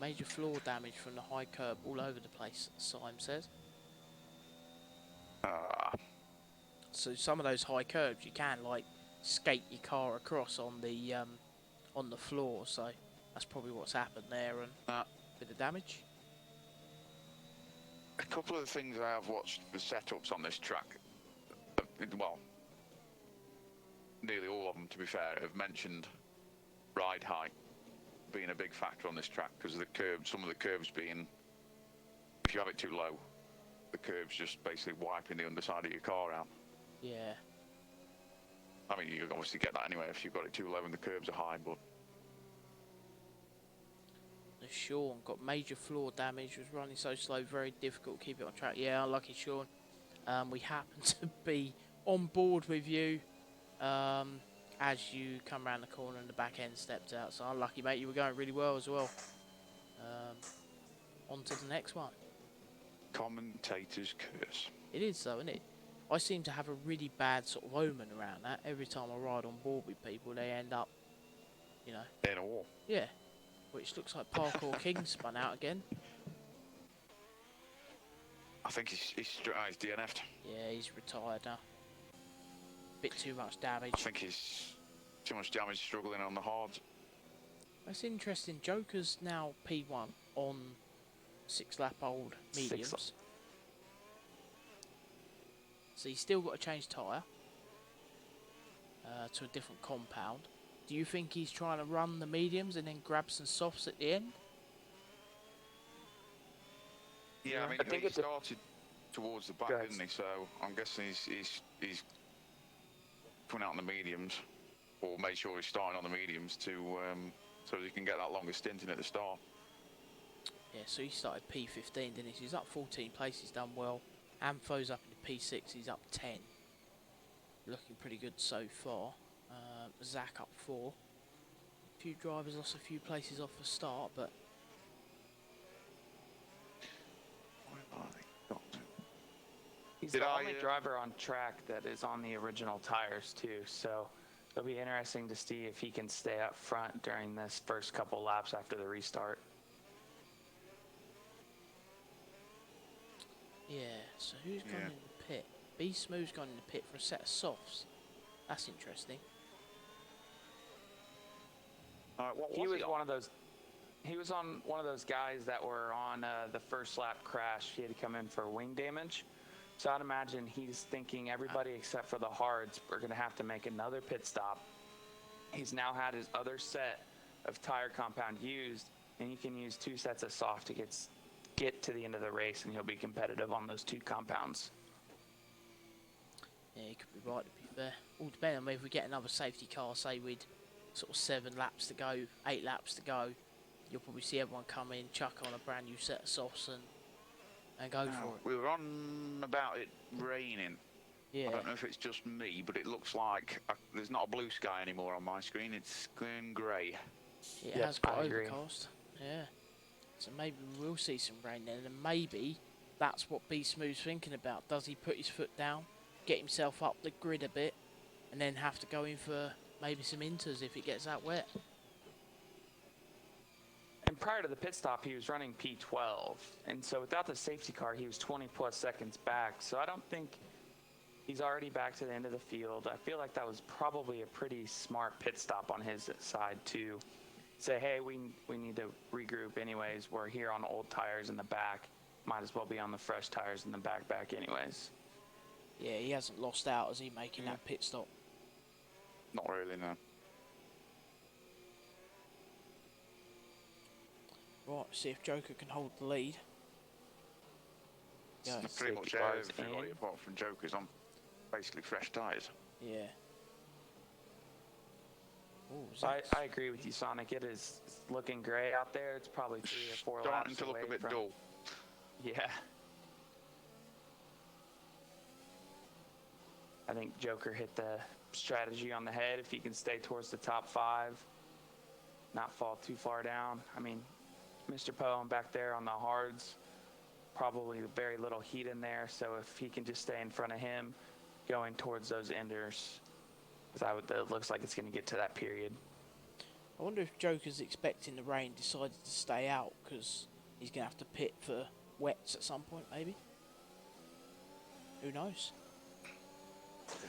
Major floor damage from the high curb all over the place, Syme says. So some of those high curbs you can like skate your car across on the floor, so that's probably what's happened there and a bit of damage. A couple of the things I have watched for setups on this track, well, nearly all of them, to be fair, have mentioned ride height being a big factor on this track because of the curbs, some of the curbs being, if you have it too low, the curbs just basically wiping the underside of your car out. Yeah. I mean, you obviously get that anyway if you've got it too low and the curbs are high, but Sean got major floor damage, was running so slow, very difficult to keep it on track. Yeah, unlucky Sean. We happen to be on board with you as you come around the corner and the back end stepped out. So unlucky, mate. You were going really well as well. On to the next one. commentator's curse. It is though, isn't it? I seem to have a really bad sort of omen around that. Every time I ride on board with people, they end up, you know. In a war. Yeah. Which looks like Parkour King spun out again. I think he's DNF'd. Yeah, he's retired now. Bit too much damage. I think he's too much damage struggling on the hards. That's interesting. Joker's now P1 on 6-lap old mediums. So he's still got to change tyre to a different compound. Do you think he's trying to run the mediums and then grab some softs at the end? Yeah, I mean, I think he it's a- started towards the back, Go ahead. didn't he? So I'm guessing he's coming out on the mediums, or made sure he's starting on the mediums to so he can get that longer stint in at the start. Yeah, so he started P15, didn't he? So he's up 14 places, done well. Ampho's up in P6, he's up 10. Looking pretty good so far. Zach up 4. A few drivers lost a few places off the start, but He's Did the I, only driver on track that is on the original tires too, so it'll be interesting to see if he can stay up front during this first couple laps after the restart. yeah, so who's gone Yeah. in the pit? B Smooth's gone in the pit for a set of softs. That's interesting. All right, what He was on? one of those. he was on one of those guys that were on the first lap crash. He had to come in for wing damage. So I'd imagine he's thinking everybody except for the hards are going to have to make another pit stop. He's now had his other set of tire compound used, and he can use 2 sets of soft to get to the end of the race, and he'll be competitive on those 2 compounds. Yeah, you could be right, to be fair. All depending on if we get another safety car, say with sort of 7 laps to go, 8 laps to go, you'll probably see everyone come in, chuck on a brand new set of softs and go for it. We were on about it raining. Yeah. I don't know if it's just me, but it looks like there's not a blue sky anymore on my screen. It's going grey. It Yep, has got I agree. overcast. Yeah. So maybe we will see some rain then, and maybe that's what B Smooth's thinking about. Does he put his foot down, get himself up the grid a bit, and then have to go in for maybe some inters if it gets that wet? And prior to the pit stop, he was running P12. And so without the safety car, he was 20 plus seconds back. So I don't think he's already back to the end of the field. I feel like that was probably a pretty smart pit stop on his side to say, hey, we need to regroup anyways. We're here on old tires in the back. Might as well be on the fresh tires in the back anyways. Yeah, he hasn't lost out as he making that pit stop. Not really, no. Right, see if Joker can hold the lead. Yeah, Pretty much safety cars everybody in. apart from Joker's on basically fresh tyres. yeah. Ooh, So I agree with you, Sonic. It is looking gray out there. It's probably 3 or 4 Starting laps to look away a bit from... dull. Yeah. I think Joker hit the strategy on the head. If he can stay towards the top 5, not fall too far down. I mean, Mr. Poem back there on the hards, probably very little heat in there. So if he can just stay in front of him, going towards those enders, it looks like it's going to get to that period. I wonder if Joker's expecting the rain, decided to stay out because he's going to have to pit for wets at some point, maybe. Who knows?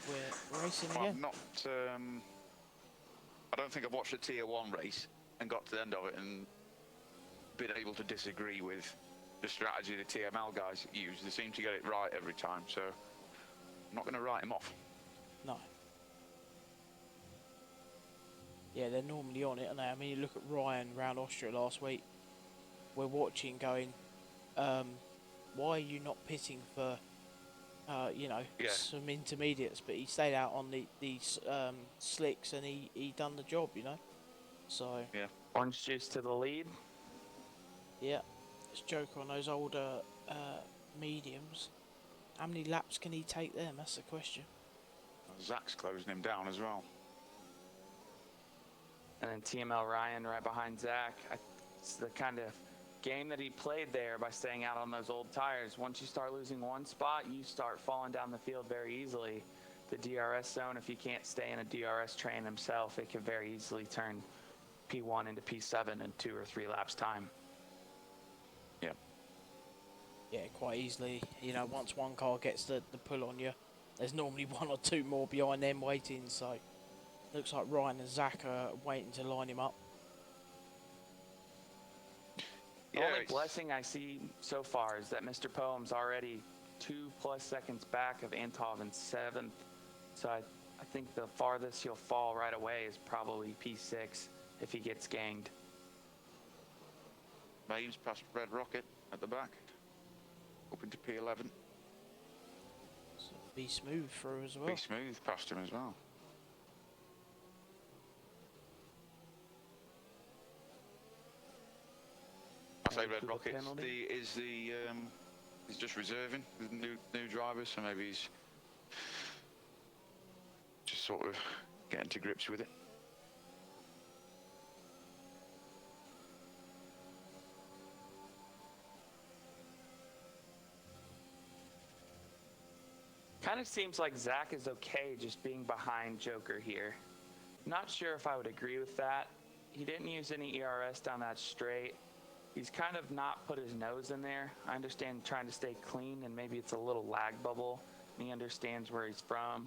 We're racing Well, again. I don't think I've watched a Tier 1 race and got to the end of it and been able to disagree with the strategy the TML guys use. They seem to get it right every time, so I'm not going to write him off. No. Yeah, they're normally on it, aren't they? I mean, you look at Ryan round Austria last week. We're watching going, why are you not pitting for, some intermediates? But he stayed out on the slicks and he done the job, So, Yeah. Orange juice to the lead. yeah, it's Joker on those older mediums. How many laps can he take them? That's the question. Zach's closing him down as well. And then TML Ryan right behind Zach. It's the kind of game that he played there by staying out on those old tires. Once you start losing one spot, you start falling down the field very easily. The DRS zone, if you can't stay in a DRS train himself, it can very easily turn P1 into P7 in 2 or 3 laps time. Yeah. Yeah, quite easily. Once one car gets the pull on you, there's normally 1 or 2 more behind them waiting. So, looks like Ryan and Zach are waiting to line him up. The only blessing I see so far is that Mr. Poem's already 2+ seconds back of Antov in 7th. So I think the farthest he'll fall right away is probably P6 if he gets ganged. Maves past Red Rocket at the back, up into P11. So be smooth through as well. Be smooth past him as well. I say Red Rocket he's just reserving with new drivers, so maybe he's just sort of getting to grips with it. Kind of seems like Zach is okay just being behind Joker here. Not sure if I would agree with that. He didn't use any ERS down that straight. He's kind of not put his nose in there. I understand trying to stay clean, and maybe it's a little lag bubble. He understands where he's from.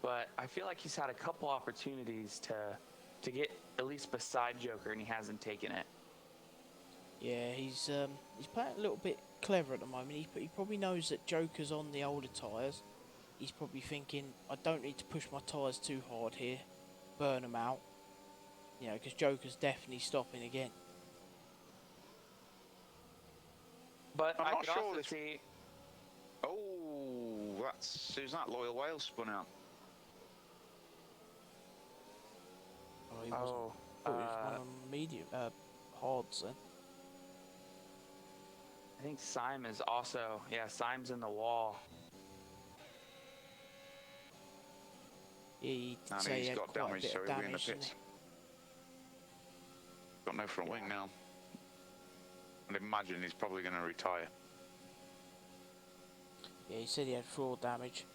But I feel like he's had a couple opportunities to get at least beside Joker, and he hasn't taken it. Yeah, he's playing a little bit clever at the moment. He probably knows that Joker's on the older tyres. He's probably thinking, I don't need to push my tyres too hard here, burn them out. You know, because Joker's definitely stopping again. But I'm I not could sure also this- see. Oh, who's that? Loyal Whale spun out. Oh, he wasn't. Oh, Thought he was one on medium, hards then. I think Syme is also. Yeah, Syme's in the wall. Yeah, he did And say he he's had got quite damage, a bit so of he'll be in the damage, didn't pits. he? Got no front wing now. I'd imagine he's probably going to retire. Yeah, he said he had floor damage.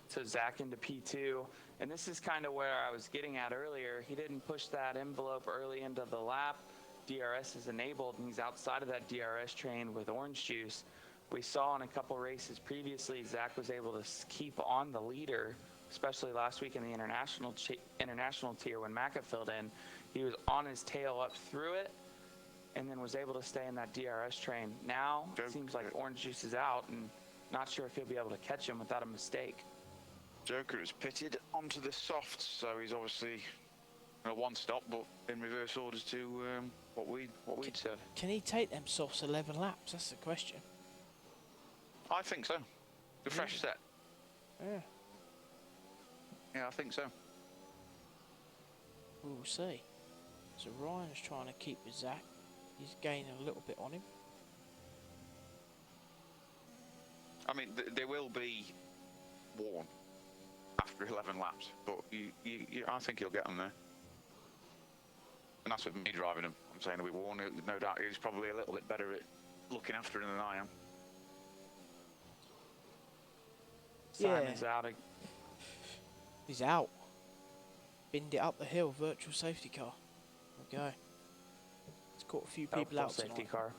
So Zach into P2, and this is kind of where I was getting at earlier. He didn't push that envelope early into the lap. DRS is enabled, and he's outside of that DRS train with orange juice. We saw in a couple races previously, Zach was able to keep on the leader, especially last week in the international tier when Macca filled in. He was on his tail up through it, and then was able to stay in that DRS train. Now, it seems like orange juice is out, and not sure if he'll be able to catch him without a mistake. Joker is pitted onto the softs, so he's obviously one stop, but in reverse orders to what we'd said. Can he take them softs 11 laps? That's the question. I think so. The fresh set. Yeah, Yeah, I think so. we'll see. So Ryan's trying to keep with Zach. He's gaining a little bit on him. I mean, they will be worn after 11 laps, but I think he'll get them there. And that's with me driving him. I'm saying he'll be worn. No doubt he's probably a little bit better at looking after him than I am. Simon's out. He's out. Binned it up the hill, virtual safety car. There we go. It's caught a few people out safety tonight. car.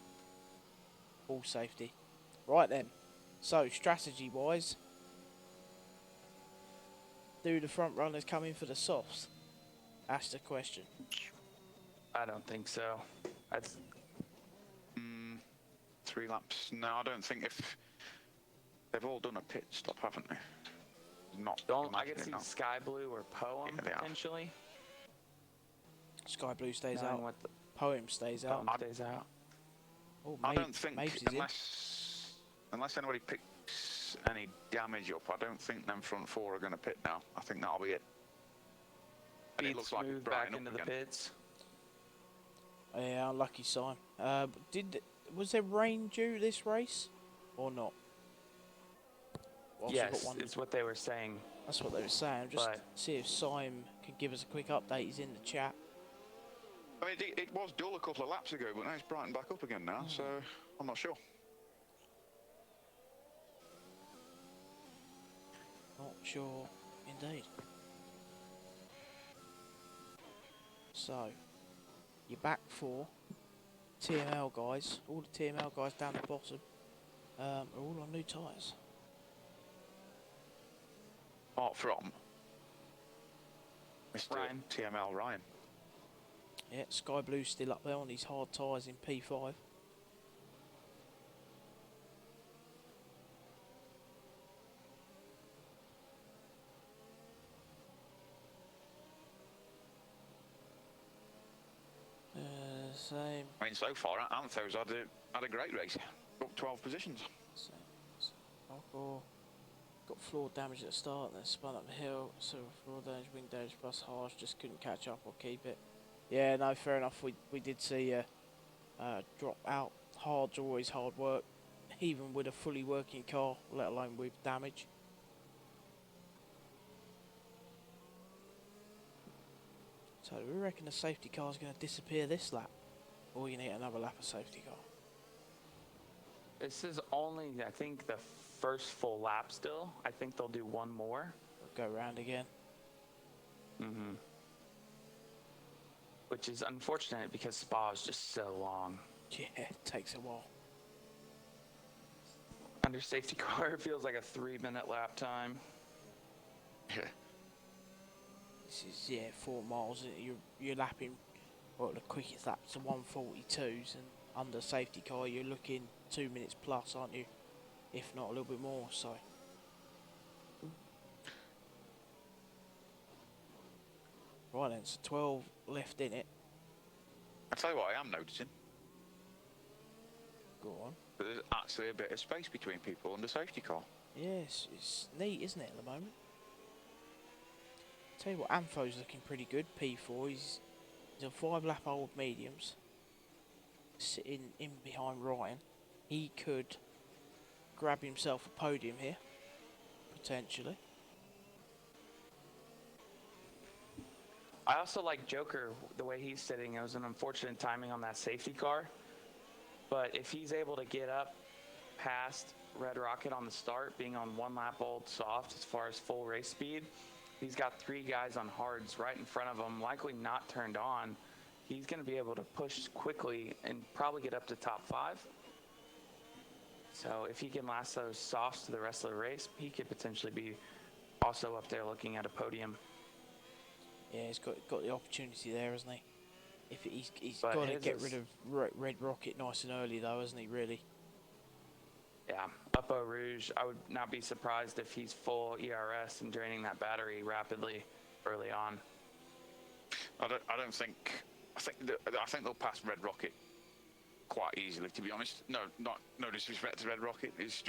All safety. Right then. So, strategy-wise, do the front runners come in for the softs? That's the question. I don't think so. That's 3 laps. No, I don't think if they've all done a pit stop, haven't they? Not. I could see Sky Blue or Poem Yeah, they are. potentially. Sky Blue stays Knowing out. what the Poem stays out. Poem stays out. Oh, I don't think Mapes is in. unless anybody picks any damage up, I don't think them front 4 are going to pit now. I think that'll be it. And it Beats looks like it's move back brightening into up the again. pits. Yeah, unlucky sign. Was there rain due this race or not? Well, I've Yes, got one. it's what they were saying. That's what they were saying. Just But- see if Sim could give us a quick update. He's in the chat. I mean, it was dull a couple of laps ago, but now it's brightened back up again now, so I'm not sure. Not sure, indeed. So, your back 4 TML guys, all the TML guys down the bottom, are all on new tyres. Apart from Mr. Ryan. TML Ryan. Yeah, Sky Blue's still up there on these hard tyres in P5. Same. I mean, so far, Anthos had a great race. Up 12 positions. Alcohol. Got floor damage at the start, then spun up the hill. So floor damage, wing damage plus harsh. Just couldn't catch up or keep it. Yeah, no, fair enough. We did see a drop out. Hard's always hard work, even with a fully working car, let alone with damage. So do we reckon the safety car's going to disappear this lap? Or you need another lap of safety car? This is only, I think, the first full lap still. I think they'll do one more. We'll go round again. Mm-hmm. Which is unfortunate because Spa is just so long. Yeah, it takes a while. Under safety car, it feels like a 3-minute lap time. Yeah. This is, yeah, 4 miles. You're lapping, well, the quickest lap's are 1:42s, and under safety car you're looking 2 minutes plus, aren't you? If not a little bit more. So. Right then, so 12 left in it. I tell you what, I am noticing. Go on. There's actually a bit of space between people and the safety car. Yes, it's neat, isn't it, at the moment? Tell you what, Ampho's looking pretty good. P4, he's on 5 lap old mediums, sitting in behind Ryan. He could grab himself a podium here, potentially. I also like Joker, the way he's sitting. It was an unfortunate timing on that safety car. But if he's able to get up past Red Rocket on the start, being on 1 lap old soft as far as full race speed, he's got 3 guys on hards right in front of him, likely not turned on. He's going to be able to push quickly and probably get up to top 5. So if he can last those softs to the rest of the race, he could potentially be also up there looking at a podium. Yeah, he's got the opportunity there, hasn't he? If he's But got to his get is- rid of Red Rocket nice and early, though, hasn't he? Really? Yeah, up Eau Rouge, I would not be surprised if he's full ERS and draining that battery rapidly early on. I think they'll pass Red Rocket quite easily, to be honest. No disrespect to Red Rocket. He's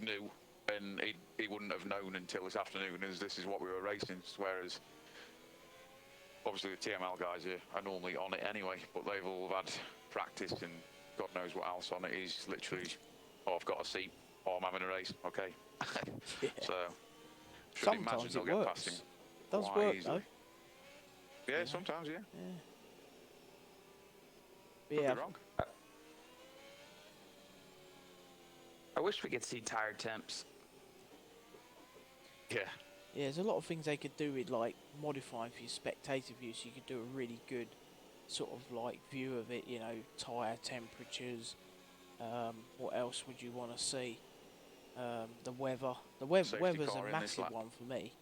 new, and he wouldn't have known until this afternoon as this is what we were racing. Whereas obviously the TML guys are normally on it anyway, but they've all had practice and God knows what else on it. He's literally, I've got a seat, I'm having a race, okay. Yeah. So should imagine Sometimes they'll it get works. past him Does quite work easily. though. Yeah, sometimes, yeah. Could Yeah. be wrong. I wish we could see tire temps. Yeah. Yeah, there's a lot of things they could do with like modifying for your spectator view, so you could do a really good sort of like view of it. You know, tire temperatures. What else would you want to see? The weather. Safety Weather's car a in this massive lap. one for me.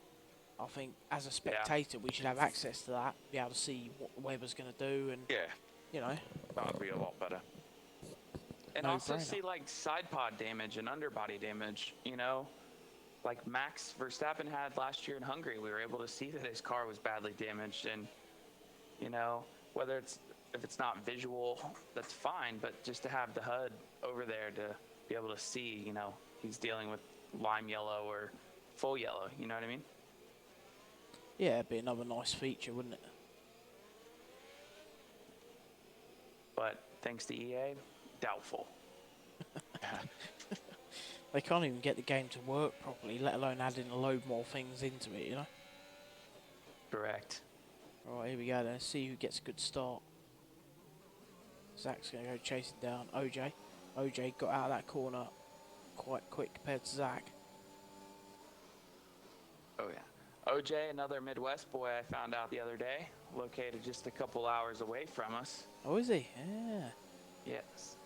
I think as a spectator, we should have access to that, be able to see what the weather's going to do, and Yeah, you know, that'd be a lot better. And No also brainer. see like side pod damage and underbody damage, you know? Like Max Verstappen had last year in Hungary, we were able to see that his car was badly damaged, and you know, if it's not visual, that's fine, but just to have the HUD over there to be able to see, you know, he's dealing with lime yellow or full yellow, you know what I mean? yeah, it'd be another nice feature, wouldn't it? But thanks to EA, doubtful. They can't even get the game to work properly, let alone adding a load more things into it, you know? Correct. Alright, here we go then. Let's see who gets a good start. Zach's going to go chasing down OJ. OJ got out of that corner quite quick compared to Zach. Oh yeah. OJ, another Midwest boy I found out the other day, located just a couple hours away from us. Oh, is he? Yeah. Yes.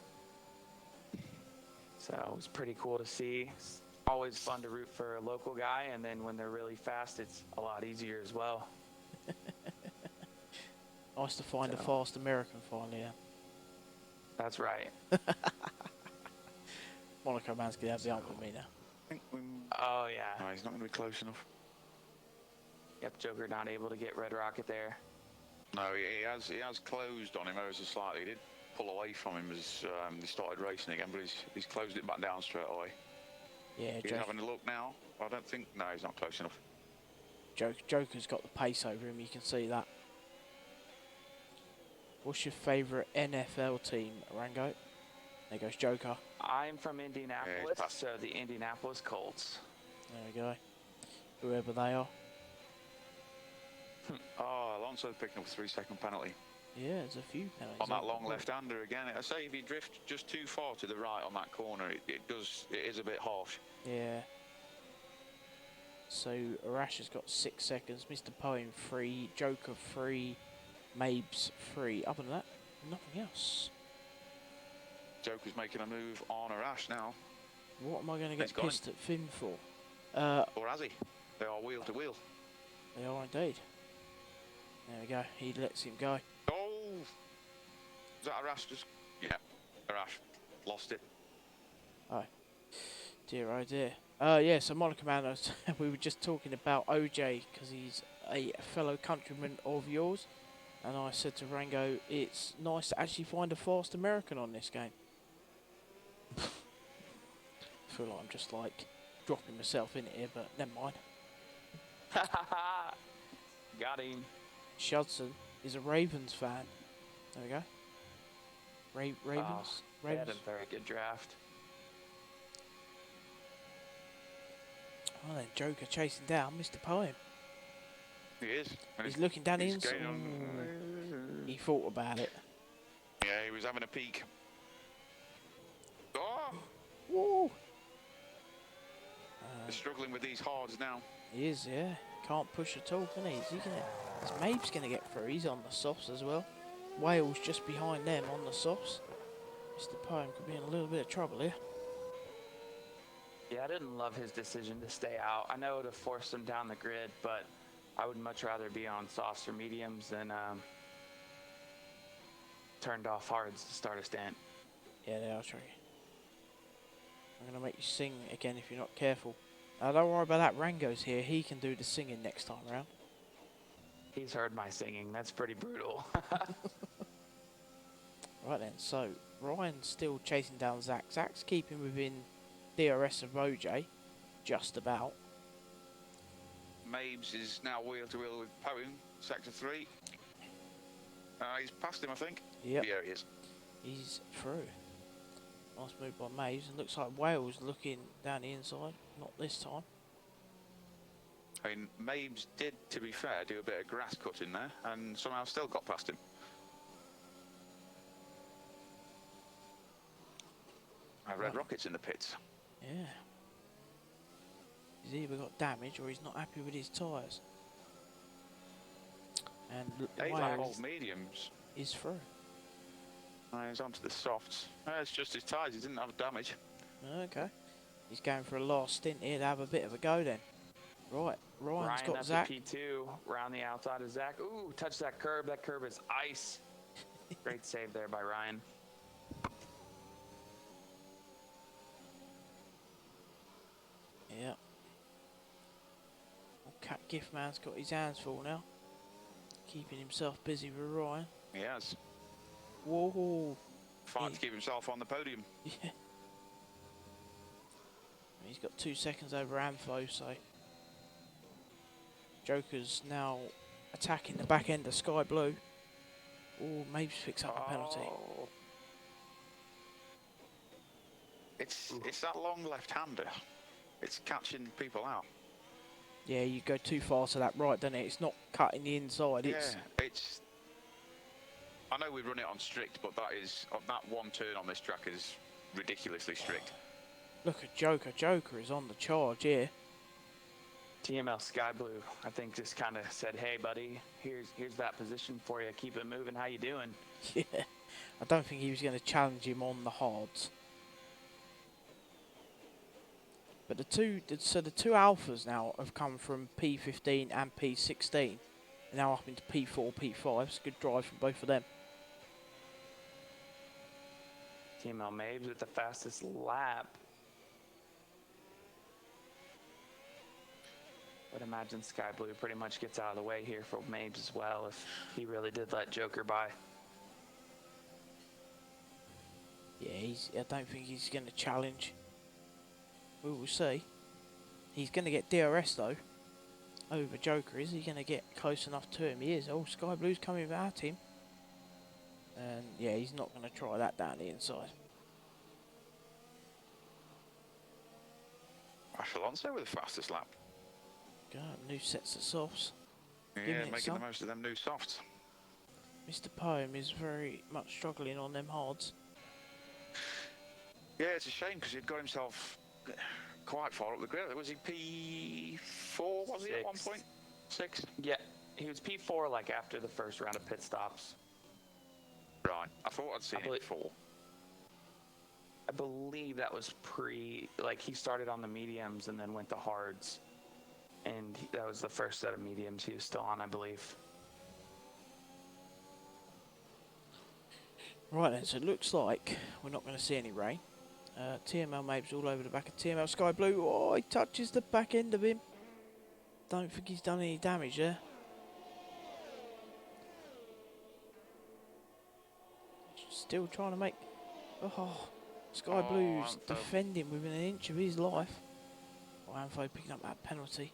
So it was pretty cool to see. It's always fun to root for a local guy, and then when they're really fast, it's a lot easier as well. Nice to find a So- fast American finally, yeah. That's right. Monaco man's going to have the hump with me now. I think Oh yeah. no, he's not going to be close enough. Yep, Joker not able to get Red Rocket there. No, he has closed on him ever so slightly. He did pull away from him as they started racing again, but he's closed it back down straight away. Yeah, He's having a look now. I don't think, no, he's not close enough. Joker's got the pace over him, you can see that. What's your favourite NFL team, Rango? There goes Joker. I'm from Indianapolis, passed. so the Indianapolis Colts. There we go. Whoever they are. Oh, Alonso's picking up a 3-second penalty Yeah, there's a few penalties. on that aren't long there? left-hander again. I say if you drift just too far to the right on that corner, it is a bit harsh. Yeah. So Arash has got 6 seconds. Mr. Poem 3. Joker 3. Mabes 3. Other than that, nothing else. Joker's making a move on Arash now, What am I going to He's get got him. pissed at Finn for? or has he? They are wheel to wheel. They are indeed. There we go. He lets him go. Oh! Is that Arash just... Yeah, Arash lost it. Oh. Dear, oh dear. Yeah, so Monica Manos, we were just talking about OJ because he's a fellow countryman of yours. And I said to Rango, it's nice to actually find a fast American on this game. I feel like I'm just like dropping myself in here, but never mind. Got him. Shudson is a Ravens fan. There we go. Ravens? They had Ravens? a very good draft. Oh, then Joker chasing down Mr. Poem. He is. And He's looking down he's inside. going on- He thought about it. Yeah, he was having a peek. Oh! Woo! They're struggling with these hards now. He is, yeah. Can't push at all, can he? Is he gonna? Is Mabe's gonna get through? He's on the softs as well. Wales just behind them on the softs. Mr. Poem could be in a little bit of trouble here. Yeah, I didn't love his decision to stay out. I know it would have forced him down the grid, but I would much rather be on softs or mediums than turned off hards to start a stand. Yeah, they are tricky. I'm gonna make you sing again if you're not careful. Don't worry about that. Rango's here. He can do the singing next time around. He's heard my singing. That's pretty brutal. Right then, so Ryan's still chasing down Zach. Zach's keeping within DRS of OJ, just about. Mabes is now wheel to wheel with Poem, sector 3. He's past him, I think. Yep. Yeah, he is. He's through. Nice move by Maves, and looks like Wales looking down the inside. Not this time. I mean, Mabes did, to be fair, do a bit of grass cutting there, and somehow still got past him. Red Rockets in the pits. Yeah. He's either got damage or he's not happy with his tyres. And They like Wales old mediums. is through. He's onto the softs. It's just his tyres, he didn't have damage. Okay. He's going for a last stint here to have a bit of a go then. Right, Ryan's Ryan got up Zach. to P2, round the outside of Zach. Ooh, touch that curb. That curb is ice. Great save there by Ryan. Yeah. Cat Gift Man's got his hands full now. Keeping himself busy with Ryan. He has. Whoa. Fight to keep himself on the podium. Yeah. He's got 2 seconds over Amfo, so Joker's now attacking the back end of Sky Blue. Oh, Mabes picks up a penalty. Oh. It's that long left-hander. It's catching people out. Yeah, you go too far to that right, don't it? It's not cutting the inside. Yeah, It's it's. I know we run it on strict, but that one turn on this track is ridiculously strict. look at Joker. Joker is on the charge here. TML Sky Blue, I think, just kind of said, "Hey, buddy, here's that position for you. Keep it moving. How you doing?" Yeah, I don't think he was going to challenge him on the hards. But the two alphas now have come from P15 and P16. They're now up into P4, P5. It's a good drive from both of them. TML Mabes with the fastest lap. But imagine Sky Blue pretty much gets out of the way here for Mabes as well if he really did let Joker by. Yeah, I don't think he's going to challenge. We will see. He's going to get DRS though over Joker. Is he going to get close enough to him? He is. Oh, Sky Blue's coming at him. And yeah, he's not going to try that down the inside. Ash Alonso with the fastest lap. God, new sets of softs. Yeah, it making some. the most of them new softs. Mr. Poem is very much struggling on them hards. Yeah, it's a shame because he'd got himself quite far up the grid. Was he P4, was he, at one point? 6? Yeah, he was P4 like after the first round of pit stops. Right, I thought I'd seen it 4. I believe that was like he started on the mediums and then went to hards. And that was the first set of mediums he was still on, I believe. Right then, so it looks like we're not going to see any rain. TML Mapes all over the back of TML Sky Blue. Oh, he touches the back end of him. Don't think he's done any damage there. Still trying to make... Oh, Sky Blue's Antho. defending within an inch of his life. Oh, Antho picking up that penalty.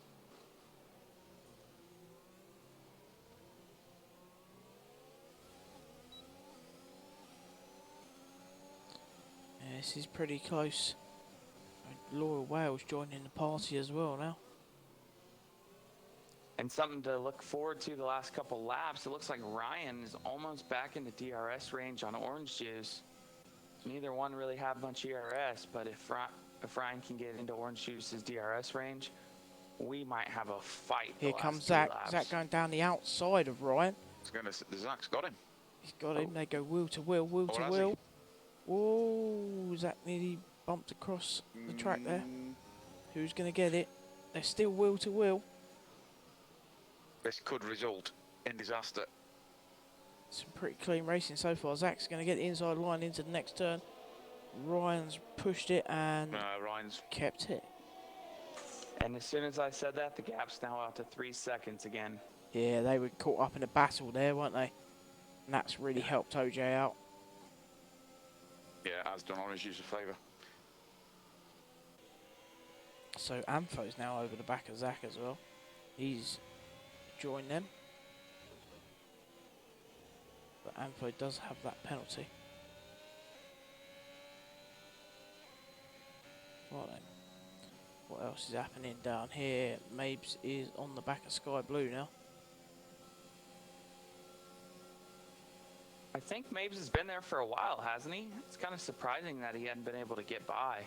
Yeah, this is pretty close. Laura Wales joining the party as well now. And something to look forward to the last couple laps. It looks like Ryan is almost back into DRS range on Orange Juice. Neither one really have much ERS, but if Ryan can get into Orange Juice's DRS range, we might have a fight. Here comes Zach. Zach going down the outside of Ryan. Zach's got him. He's got him. They go wheel to wheel, wheel to has wheel. Whoa, Zach nearly bumped across the track there. Who's going to get it? They're still wheel to wheel. This could result in disaster. Some pretty clean racing so far. Zach's going to get the inside line into the next turn. Ryan's pushed it and Ryan's kept it. And as soon as I said that, the gap's now out to 3 seconds again. Yeah, they were caught up in a battle there, weren't they? And that's really helped OJ out. Yeah, has done Orange Juice a favour. So Ampho's now over the back of Zach as well. He's joined them. But Ampho does have that penalty. Right then. What else is happening down here? Mabes is on the back of Sky Blue now. I think Mabes has been there for a while, hasn't he? It's kind of surprising that he hadn't been able to get by.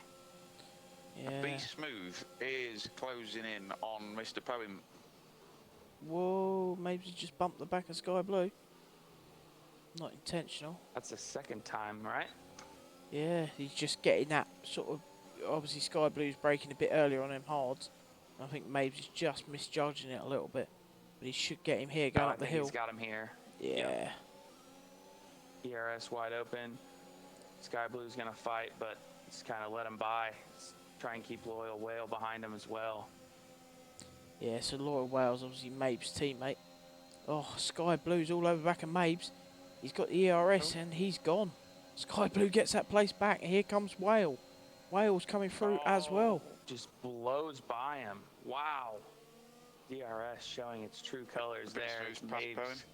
Yeah. Be Smooth is closing in on Mr. Poem. Whoa, Mabes has just bumped the back of Sky Blue. Not intentional. That's the second time, right? Yeah, he's just getting that sort of... Obviously Sky Blue's braking a bit earlier on them hards. I think Mabes is just misjudging it a little bit. But he should get him here going up the hill. He's got him here. Yeah. ERS wide open. Sky Blue's going to fight, but just kind of let him by. Just try and keep Loyal Whale behind him as well. Yeah, so Loyal Whale's obviously Mabes' teammate. Oh, Sky Blue's all over the back of Mabes. He's got the ERS and he's gone. Sky Blue gets that place back. And here comes Whale. Whale's coming through as well. Just blows by him. Wow. DRS showing its true colors there. Mabes.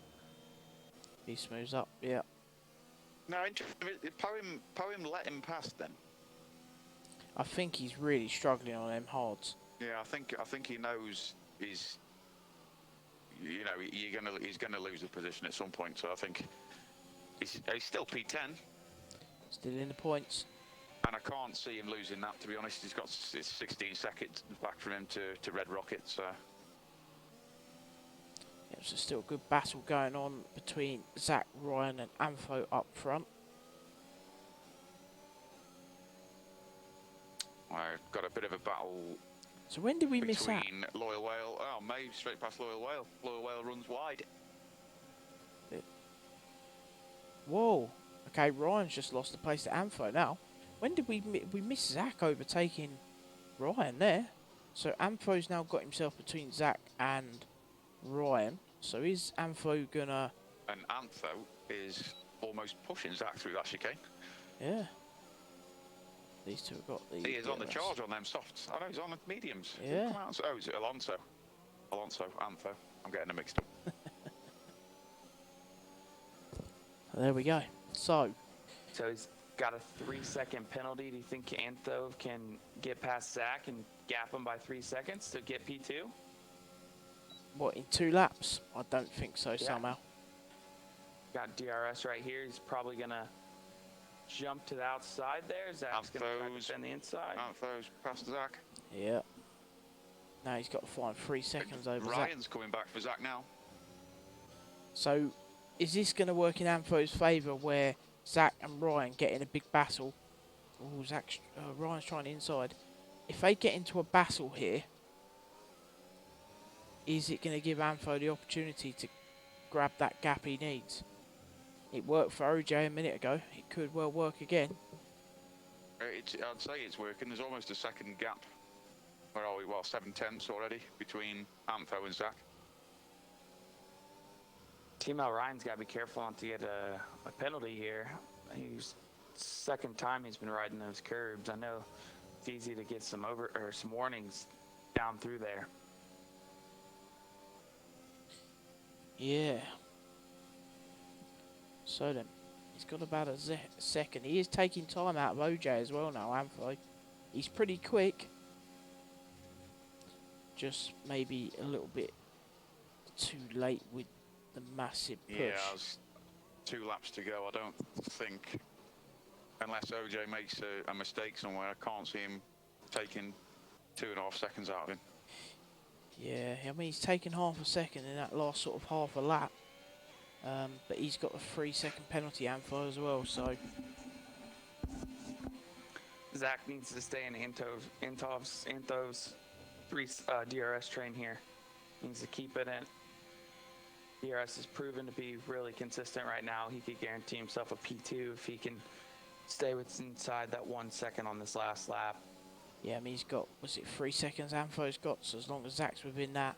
He smooths up, yeah. No, Poem let him pass then. I think he's really struggling on them hards. Yeah, I think he knows he's gonna lose the position at some point. So I think he's still P10. Still in the points. And I can't see him losing that, to be honest. He's got 16 seconds back from him to Red Rocket, so... Yeah, so still a good battle going on between Zach, Ryan and Ampho up front. I've got a bit of a battle... So when did we miss out? Between Loyal Whale... Oh, May straight past Loyal Whale. Loyal Whale runs wide. Whoa. Okay, Ryan's just lost the place to Ampho now. When did we miss Zach overtaking Ryan there? So Ampho's now got himself between Zach and Ryan. So is Ampho gonna... And Antho is almost pushing Zach through that chicane. Yeah. These two have got the... He is on the charge on them softs. I know he's on the mediums. Yeah. Oh, is it Alonso? Antho. I'm getting them mixed up. There we go. So he's got a 3-second penalty. Do you think Antho can get past Zach and gap him by 3 seconds to get P2? what, in 2 laps? I don't think so somehow. Got DRS right here. He's probably going to jump to the outside there. Zach's going to try to defend the inside. Antho's past Zach. Yeah. Now he's got to find 3 seconds over Zach. Ryan's coming back for Zach now. So, is this going to work in Ampho's favour where Zach and Ryan get in a big battle? Oh, Ryan's trying inside. If they get into a battle here, is it going to give Ampho the opportunity to grab that gap he needs? It worked for OJ a minute ago. It could well work again. I'd say it's working. There's almost a second gap. Where are we? Well, 7/10 already between Amtho and Zach. Team L Ryan's got to be careful not to get a penalty here. He's second time he's been riding those curbs. I know it's easy to get some warnings down through there. Yeah. So then, he's got about a second. He is taking time out of OJ as well now, Amtho. He's pretty quick. Just maybe a little bit too late with the massive push. Yeah, there's 2 laps to go. I don't think, unless OJ makes a mistake somewhere, I can't see him taking 2.5 seconds out of him. Yeah, I mean, he's taken half a second in that last sort of half a lap. But he's got a 3-second penalty, Amtho, as well, so... Zach needs to stay in Antov's DRS train here. Needs to keep it in. DRS has proven to be really consistent right now. He could guarantee himself a P2 if he can stay inside that 1 second on this last lap. Yeah, I mean, he's got, was it 3 seconds Amtho's got? So as long as Zach's within that,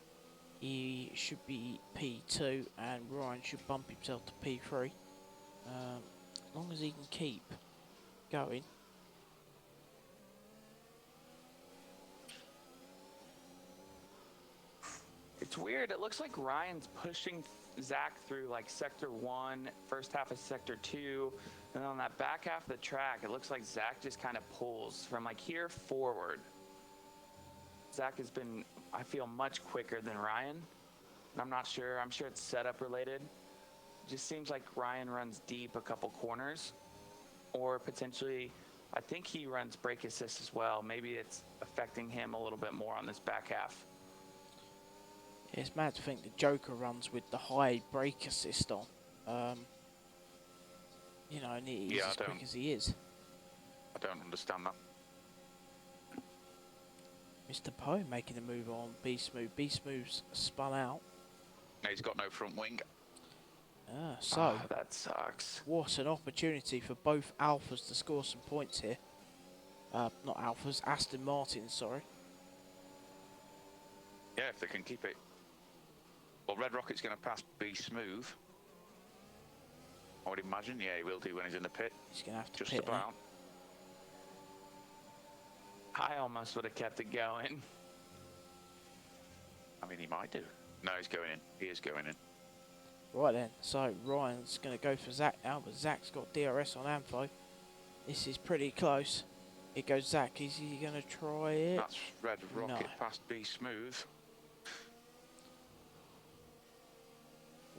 he should be P2 and Ryan should bump himself to P3. As long as he can keep going. It's weird. It looks like Ryan's pushing Zach through like sector 1, first half of sector 2, and then on that back half of the track, it looks like Zach just kind of pulls from like here forward. Zach has been, I feel, much quicker than Ryan. And I'm not sure. I'm sure it's setup related. It just seems like Ryan runs deep a couple corners, or potentially, I think he runs brake assist as well. Maybe it's affecting him a little bit more on this back half. It's mad to think the Joker runs with the high brake assist on. You know, and he's as quick as he is. I don't understand that. Mr. Poe making a move on B Smooth. B Smooth's spun out. No, he's got no front wing. So that sucks. What an opportunity for both Alphas to score some points here. Not Alphas, Aston Martin, sorry. Yeah, if they can keep it. Well, Red Rocket's going to pass B Smooth. I would imagine. Yeah, he will do when he's in the pit. He's going to have to just pit about. I almost would have kept it going. I mean, he might do. No, he's going in. He is going in. Right then, so Ryan's going to go for Zach now, but Zach's got DRS on Amtho. This is pretty close. It goes Zach. Is he going to try it? That's Red Rocket No. past B Smooth.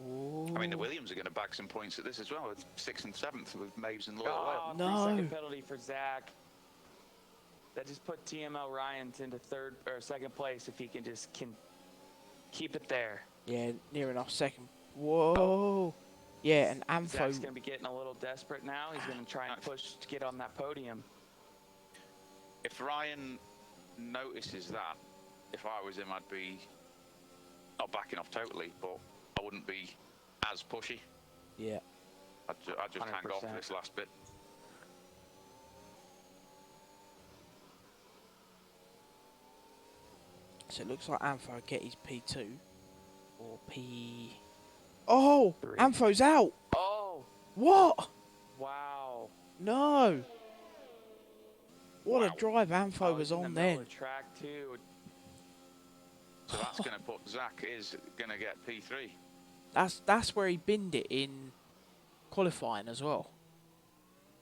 Ooh. I mean, the Williams are going to bag some points at this as well, with 6th and 7th with Maves and Loyal Whale. No. 3-second penalty for Zach. That just put TML Ryans into second place if he can just keep it there. Yeah, near enough second. Whoa. Yeah, and Amtho. Zach's going to be getting a little desperate now. He's going to try and push to get on that podium. If Ryan notices that, if I was him, I'd be not backing off totally, but I wouldn't be as pushy. Yeah. I'd just hang off 100%. this last bit. So it looks like Amtho will get his P2 or P. Oh, 3. Amtho's out. Oh, What? wow. No. What Wow. a drive Amtho Oh, was he's in the on middle then. of track too. So that's going to put Zach is going to get P3. That's where he binned it in qualifying as well.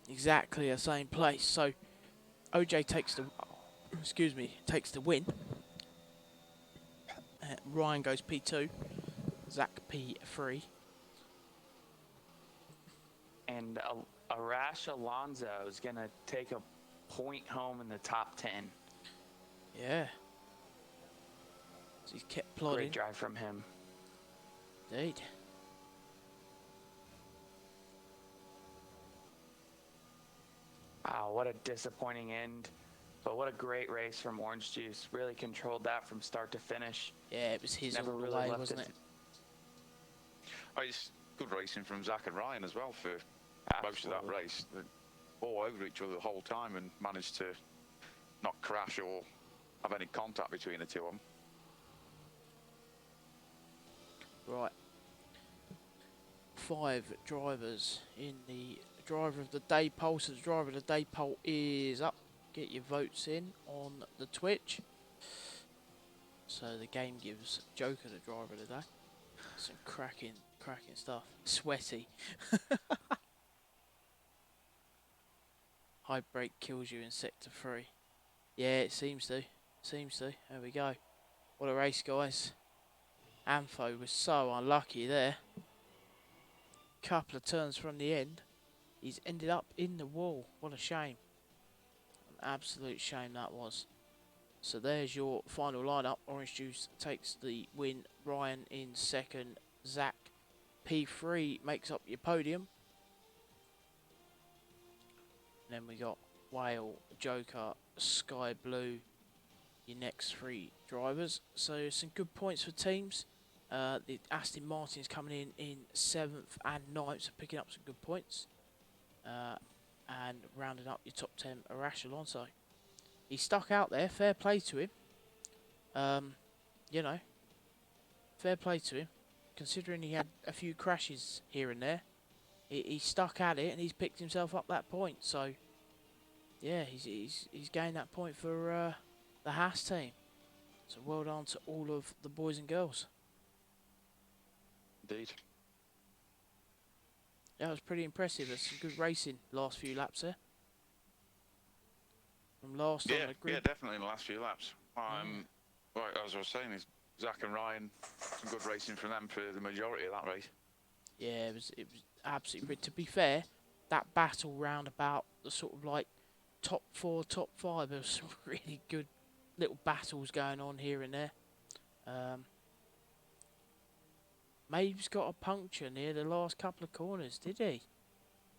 Exactly the same place. So OJ takes takes the win. Ryan goes P2. Zach P3. And Arash Alonso is going to take a point home in the top 10. Yeah. So he's kept plodding. Great drive from him. Indeed. Wow, what a disappointing end. But what a great race from Orange Juice. Really controlled that from start to finish. Yeah, it was his Never all the really way, left wasn't it. it? Oh, good racing from Zach and Ryan as well for most of that Absolutely. race. They're all over each other the whole time and managed to not crash or have any contact between the two of them. Right. 5 drivers in the driver of the day poll. So the driver of the day poll is up. Get your votes in on the Twitch. So the game gives Joker the driver of the day. Some cracking stuff. Sweaty. High brake kills you in sector 3. Yeah, it seems to. There we go. What a race, guys. Ampho was so unlucky there. Couple of turns from the end. He's ended up in the wall. What a shame. An absolute shame that was. So there's your final lineup. Orange Juice takes the win. Ryan in second. Zach P3 makes up your podium. And then we got Whale, Joker, Sky Blue, your next 3 drivers. So some good points for teams. The Aston Martin's coming in 7th and 9th, so picking up some good points. And rounding up your top 10, Arash Alonso. He stuck out there, fair play to him. You know, fair play to him. Considering he had a few crashes here and there, he stuck at it and he's picked himself up that point. So, yeah, he's gained that point for the Haas team. So well done to all of the boys and girls. Indeed. That was pretty impressive. There's some good racing last few laps there. From last on the grid. Yeah, definitely in the last few laps. Right, as I was saying, is Zach and Ryan, some good racing from them for the majority of that race. Yeah, it was absolutely good. To be fair, that battle round about the sort of like top 4, top 5, there was some really good little battles going on here and there. Maeve's got a puncture near the last couple of corners, did he?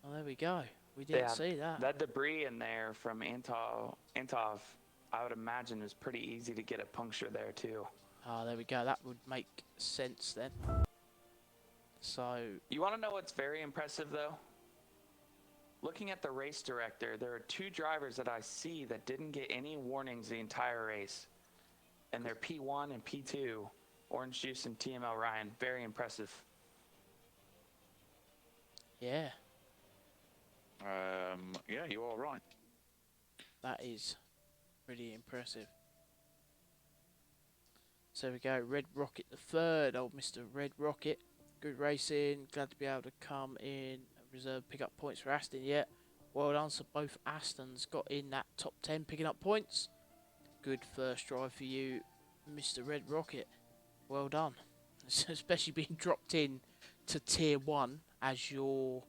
Oh, there we go. We didn't see that. That debris in there from Antov, I would imagine is pretty easy to get a puncture there too. Ah, there we go. That would make sense then. So you want to know what's very impressive though? Looking at the race director, there are 2 drivers that I see that didn't get any warnings the entire race. And they're P1 and P2, Orange Juice and TML Ryan. Very impressive. yeah, Yeah, you are right. that is pretty impressive. So we go, Red Rocket the third, old Mr. Red Rocket. Good racing, glad to be able to come in and reserve, pick up points for Aston yet. Well done, so both Astons got in that top 10 picking up points. Good first drive for you, Mr. Red Rocket. Well done. Especially being dropped in to tier 1 as your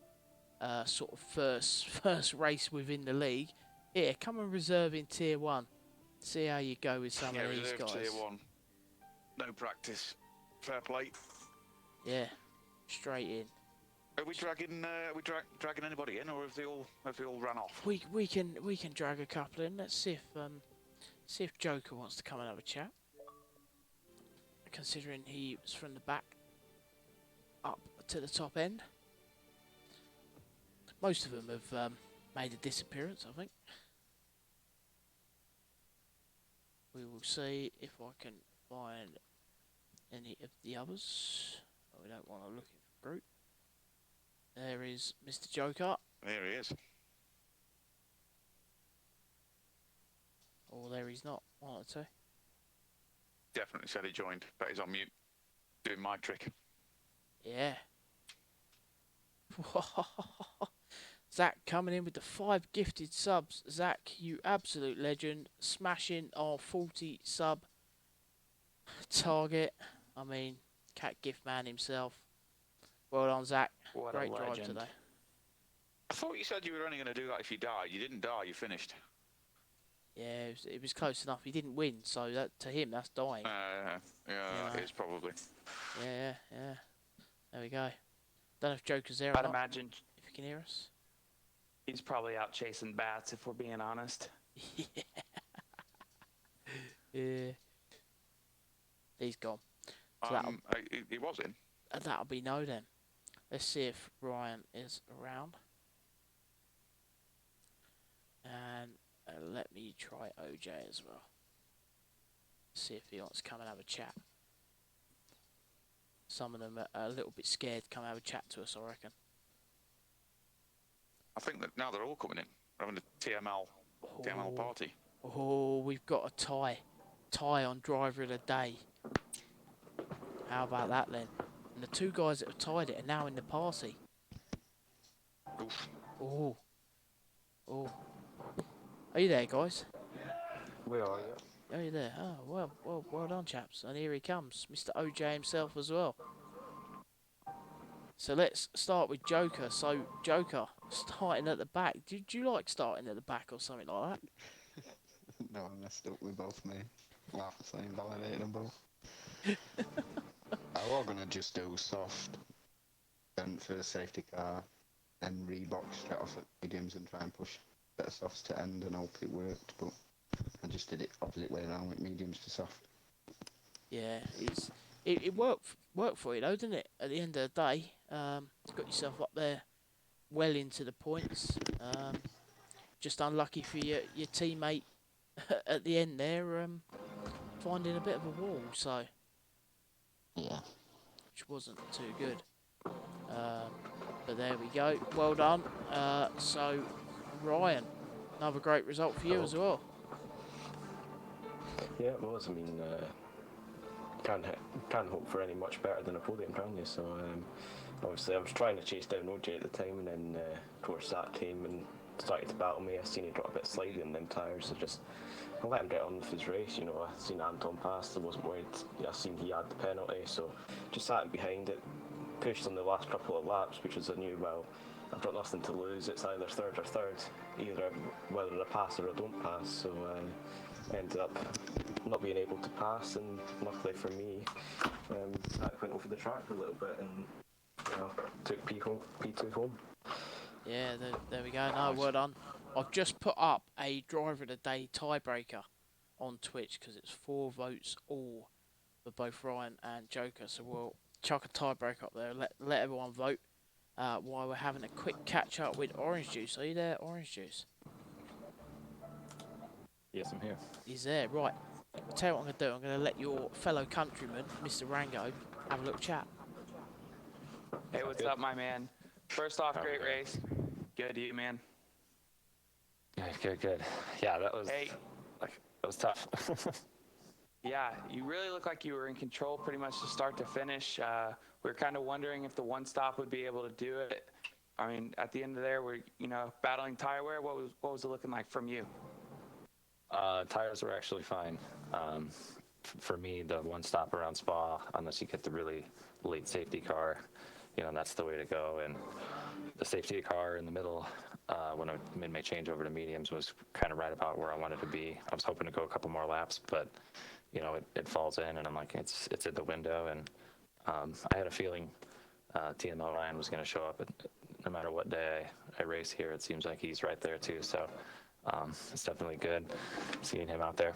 sort of first race within the league. Here, come and reserve in tier 1. See how you go with some of these reserve guys. tier 1. No practice. Fair play. Yeah, straight in. Are we dragging? Dragging anybody in, or have they all ran off? We can drag a couple in. Let's see if Joker wants to come and have a chat. Considering he was from the back up to the top end. Most of them have made a disappearance, I think. We will see if I can find any of the others. Oh, we don't want to look in group. There is Mr. Joker. There he is. Or there he's not. One or two. Definitely said he joined, but he's on mute. Doing my trick. Yeah. Zach coming in with the 5 gifted subs. Zach, you absolute legend. Smashing our 40 sub target. I mean, cat gift man himself. Well done, Zach. What Great a drive legend. today. I thought you said you were only going to do that if you died. You didn't die. You finished. Yeah, it was close enough. He didn't win, so that to him that's dying. Yeah, it is probably. Yeah. There we go. Don't know if Joker's there or I'd not. imagine If you can hear us. he's probably out chasing bats, if we're being honest. Yeah. He's gone. So He was in. that'll be no then. Let's see if Ryan is around. And let me try OJ as well. See if he wants to come and have a chat. Some of them are a little bit scared to come have a chat to us, I reckon. I think that now they're all coming in. We're having a TML party. Oh, we've got a tie. Tie on driver of the day. How about that then? And the two guys that have tied it are now in the party. Oof. Oh. Oh. Are you there, guys? We are, yeah. Are you there? Oh, well done, chaps. And here he comes, Mr. OJ himself as well. So let's start with Joker. So, Joker, starting at the back. Did you like starting at the back or something like that? No, I messed up with both me. Last same validated them both. I was gonna just do soft, then for the safety car, and rebox straight off at mediums and try and push better softs to end and hope it worked, but I just did it opposite way around with mediums to soft. Yeah, it worked for you though, didn't it? At the end of the day, got yourself up there, well into the points. Just unlucky for your teammate at the end there, finding a bit of a wall, so Yeah. which wasn't too good. But there we go. Well done. So Ryan, another great result for you as well. Yeah, it was. I mean, can't hope for any much better than a podium, can you? So obviously I was trying to chase down OJ at the time, and then of course that came and started to battle me. I seen he got a bit slidey in them tyres, so just I let him get on with his race. You know, I seen Anton pass, I wasn't worried. I seen he had the penalty, so just sat behind it, pushed on the last couple of laps, which was I knew, well, I've got nothing to lose. It's either third or third, either whether I pass or I don't pass. So I ended up not being able to pass, and luckily for me, I went over the track a little bit and took P2 home. Yeah, there we go. No, well done. I've just put up a driver of the day tiebreaker on Twitch because it's 4 votes all for both Ryan and Joker. So we'll chuck a tiebreaker up there. Let everyone vote while we're having a quick catch up with Orange Juice. Are you there, Orange Juice? Yes, I'm here. He's there, right. I'll tell you what I'm going to do. I'm going to let your fellow countryman, Mr. Rango, have a little chat. Hey, what's up, my man? First off, great race. Good, you, man. Good. Yeah, that was tough. Yeah, you really look like you were in control pretty much to start to finish. We were kind of wondering if the one stop would be able to do it. I mean, at the end of there, we're battling tire wear. What was it looking like from you? Tires were actually fine. For me, the one stop around Spa, unless you get the really late safety car, that's the way to go. And the safety car in the middle, when I made my change over to mediums, was kind of right about where I wanted to be. I was hoping to go a couple more laps, but it falls in, and I'm like, it's in the window. And I had a feeling TML Ryan was going to show up. No matter what day I race here, it seems like he's right there too. So it's definitely good seeing him out there.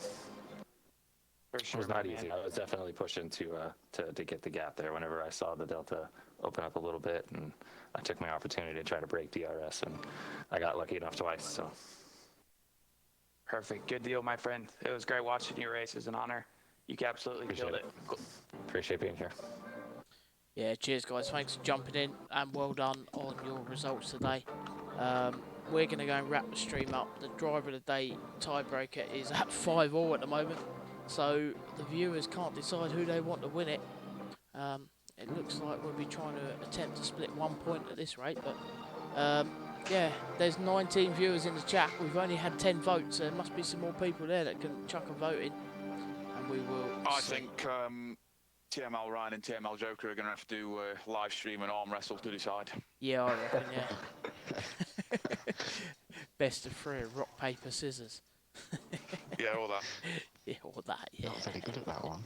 For sure, It was not man. easy. I was definitely pushing to get the gap there whenever I saw the delta open up a little bit, and I took my opportunity to try to break DRS, and I got lucky enough twice. So Perfect. Good deal, my friend. It was great watching your race. It was an honor. You absolutely killed it. Appreciate being here. Yeah, cheers, guys. Thanks for jumping in, and well done on your results today. We're going to go and wrap the stream up. The driver of the day tiebreaker is at 5-all at the moment, so the viewers can't decide who they want to win it. It looks like we'll be trying to attempt to split 1 point at this rate, but yeah, there's 19 viewers in the chat. We've only had 10 votes, so there must be some more people there that can chuck a vote in, and we will I see. think TML Ryan and TML Joker are going to have to do live stream and arm wrestle to decide. Yeah, I reckon, yeah. Best of 3, rock, paper, scissors. Yeah, all that. Yeah, all that, yeah. Not very good at that one.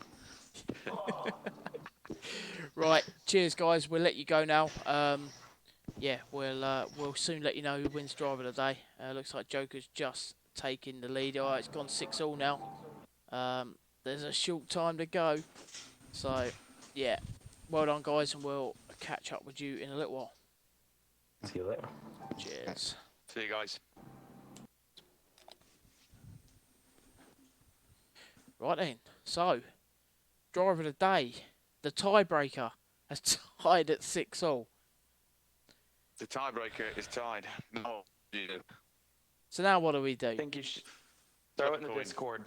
Right, cheers, guys. We'll let you go now. Yeah, we'll soon let you know who wins driver of the day. Looks like Joker's just taking the lead. All right, it's gone 6-all now. There's a short time to go. So, yeah, well done, guys, and we'll catch up with you in a little while. See you later. Cheers. See you guys. Right then, so driver of the day, the tiebreaker, has tied at 6-all. The tiebreaker is tied. No, you. So now what do we do? I think you should throw it in the Coin. Discord.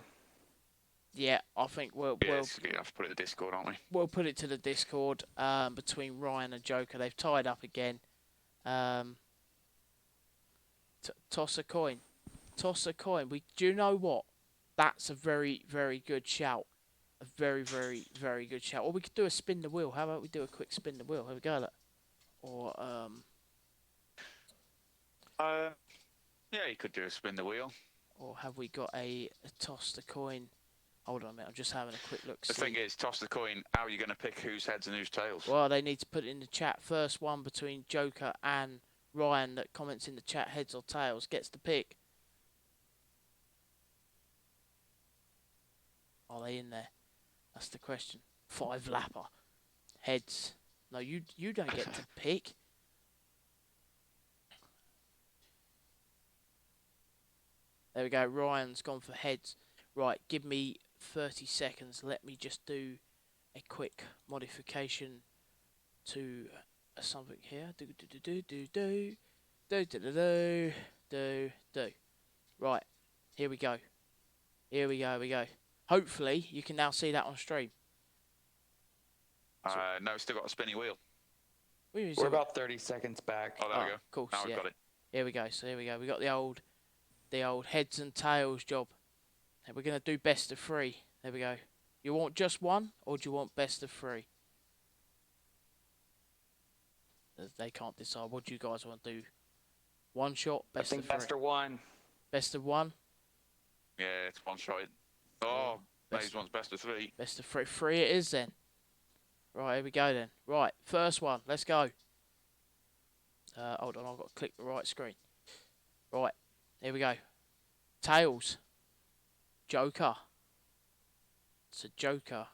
Yeah, I think we'll Yes, you have to put it in the Discord, aren't we? we'll put it to the Discord between Ryan and Joker. They've tied up again. Toss a coin. Toss a coin. Do you know what? That's a very, very good shout. A very, very, very good shout. Or we could do a spin the wheel. How about we do a quick spin the wheel? Here we go. Look. Or Yeah, you could do a spin the wheel. Or have we got a toss the coin? Hold on a minute. I'm just having a quick look. The thing is, toss the coin. How are you going to pick whose heads and whose tails? Well, they need to put it in the chat. First one between Joker and Ryan that comments in the chat, heads or tails, gets the pick. Are they in there? That's the question. 5-lapper. Heads. No, you don't get to pick. There we go. Ryan's gone for heads. Right, give me 30 seconds. Let me just do a quick modification to something here. Do. Right, here we go. Here we go. Hopefully, you can now see that on stream. No, still got a spinny wheel. We're about 30 seconds back. Oh, there we go. Cool. Now we've got it. Here we go. So here we go. We got the old heads and tails job. And we're gonna do best of 3. There we go. You want just one, or do you want best of 3? They can't decide. What do you guys want to do? One shot, best of 3. Best of 1. Best of 1. Yeah, it's one shot. Oh, Maze one's best of 3. Best of 3. 3 it is then. Right, here we go then. Right, first one. Let's go. Hold on, I've got to click the right screen. Right, here we go. Tails. Joker. So Joker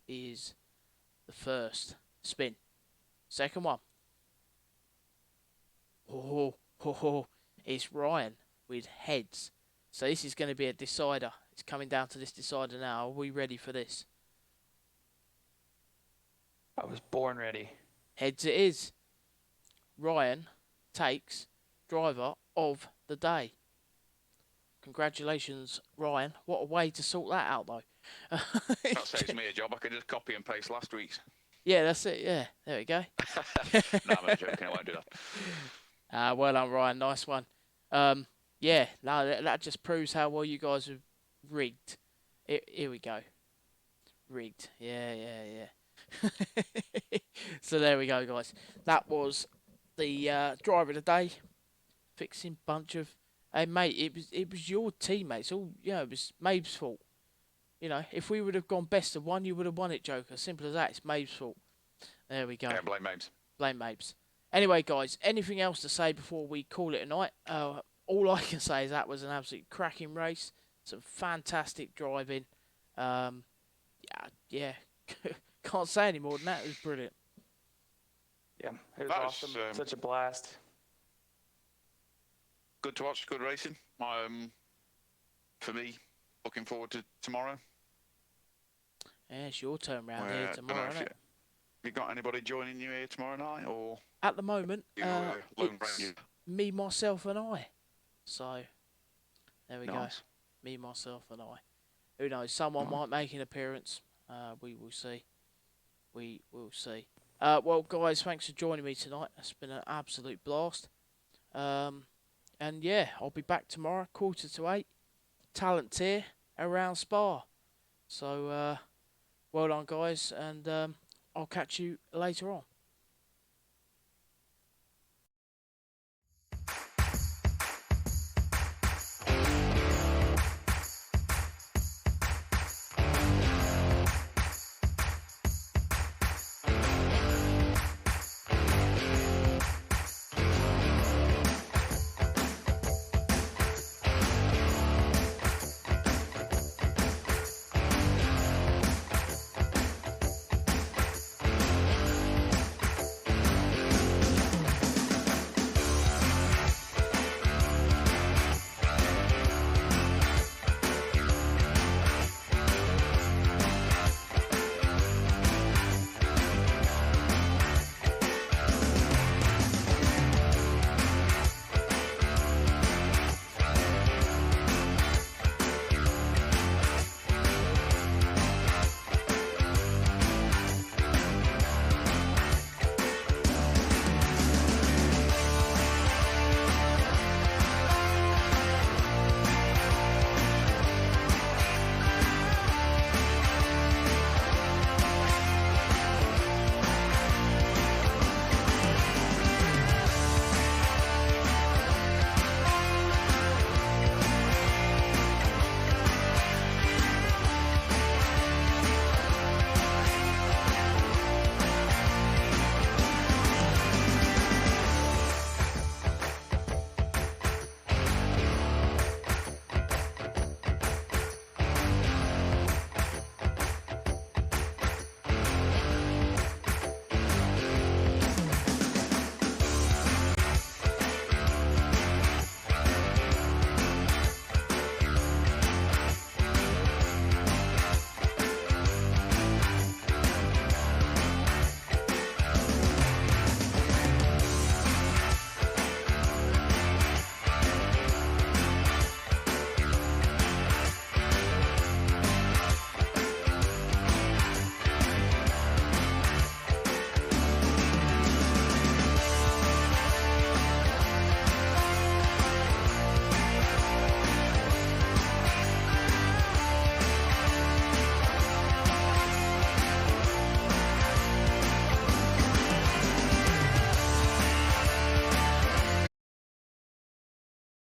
is the first spin. Second one. It's Ryan with heads. So this is going to be a decider. It's coming down to this decider now. Are we ready for this? I was born ready. Heads it is. Ryan takes driver of the day. Congratulations, Ryan. What a way to sort that out, though. That saves me a job. I could just copy and paste last week's. Yeah, that's it. Yeah, there we go. No, I'm joking. I won't do that. Well done, Ryan. Nice one. Yeah, no, that just proves how well you guys have rigged. Here we go. Rigged. Yeah. So there we go, guys. That was the driver of the day. Fixing bunch of... Hey, mate, it was your teammates. All it was Mabe's fault. You know, if we would have gone best of 1, you would have won it, Joker. Simple as that. It's Mabe's fault. There we go. Yeah, blame Mabes. Blame Mabes. Anyway, guys, anything else to say before we call it a night? All I can say is that was an absolute cracking race. Some fantastic driving. Yeah. Can't say any more than that. It was brilliant. Yeah, it was That was, awesome. Such a blast. Good to watch. Good racing. For me, looking forward to tomorrow. Yeah, it's your turn round here I don't know tomorrow, if isn't it? you got anybody joining you here tomorrow night, or At the moment, you lone it's ranger? me, myself, and I. So, there we go. Nice. Me, myself, and I. Who knows? Someone might make an appearance. We will see. We will see. Well, guys, thanks for joining me tonight. It's been an absolute blast. And yeah, I'll be back tomorrow, 7:45. Talent tier around Spa. So, well done, guys, and I'll catch you later on.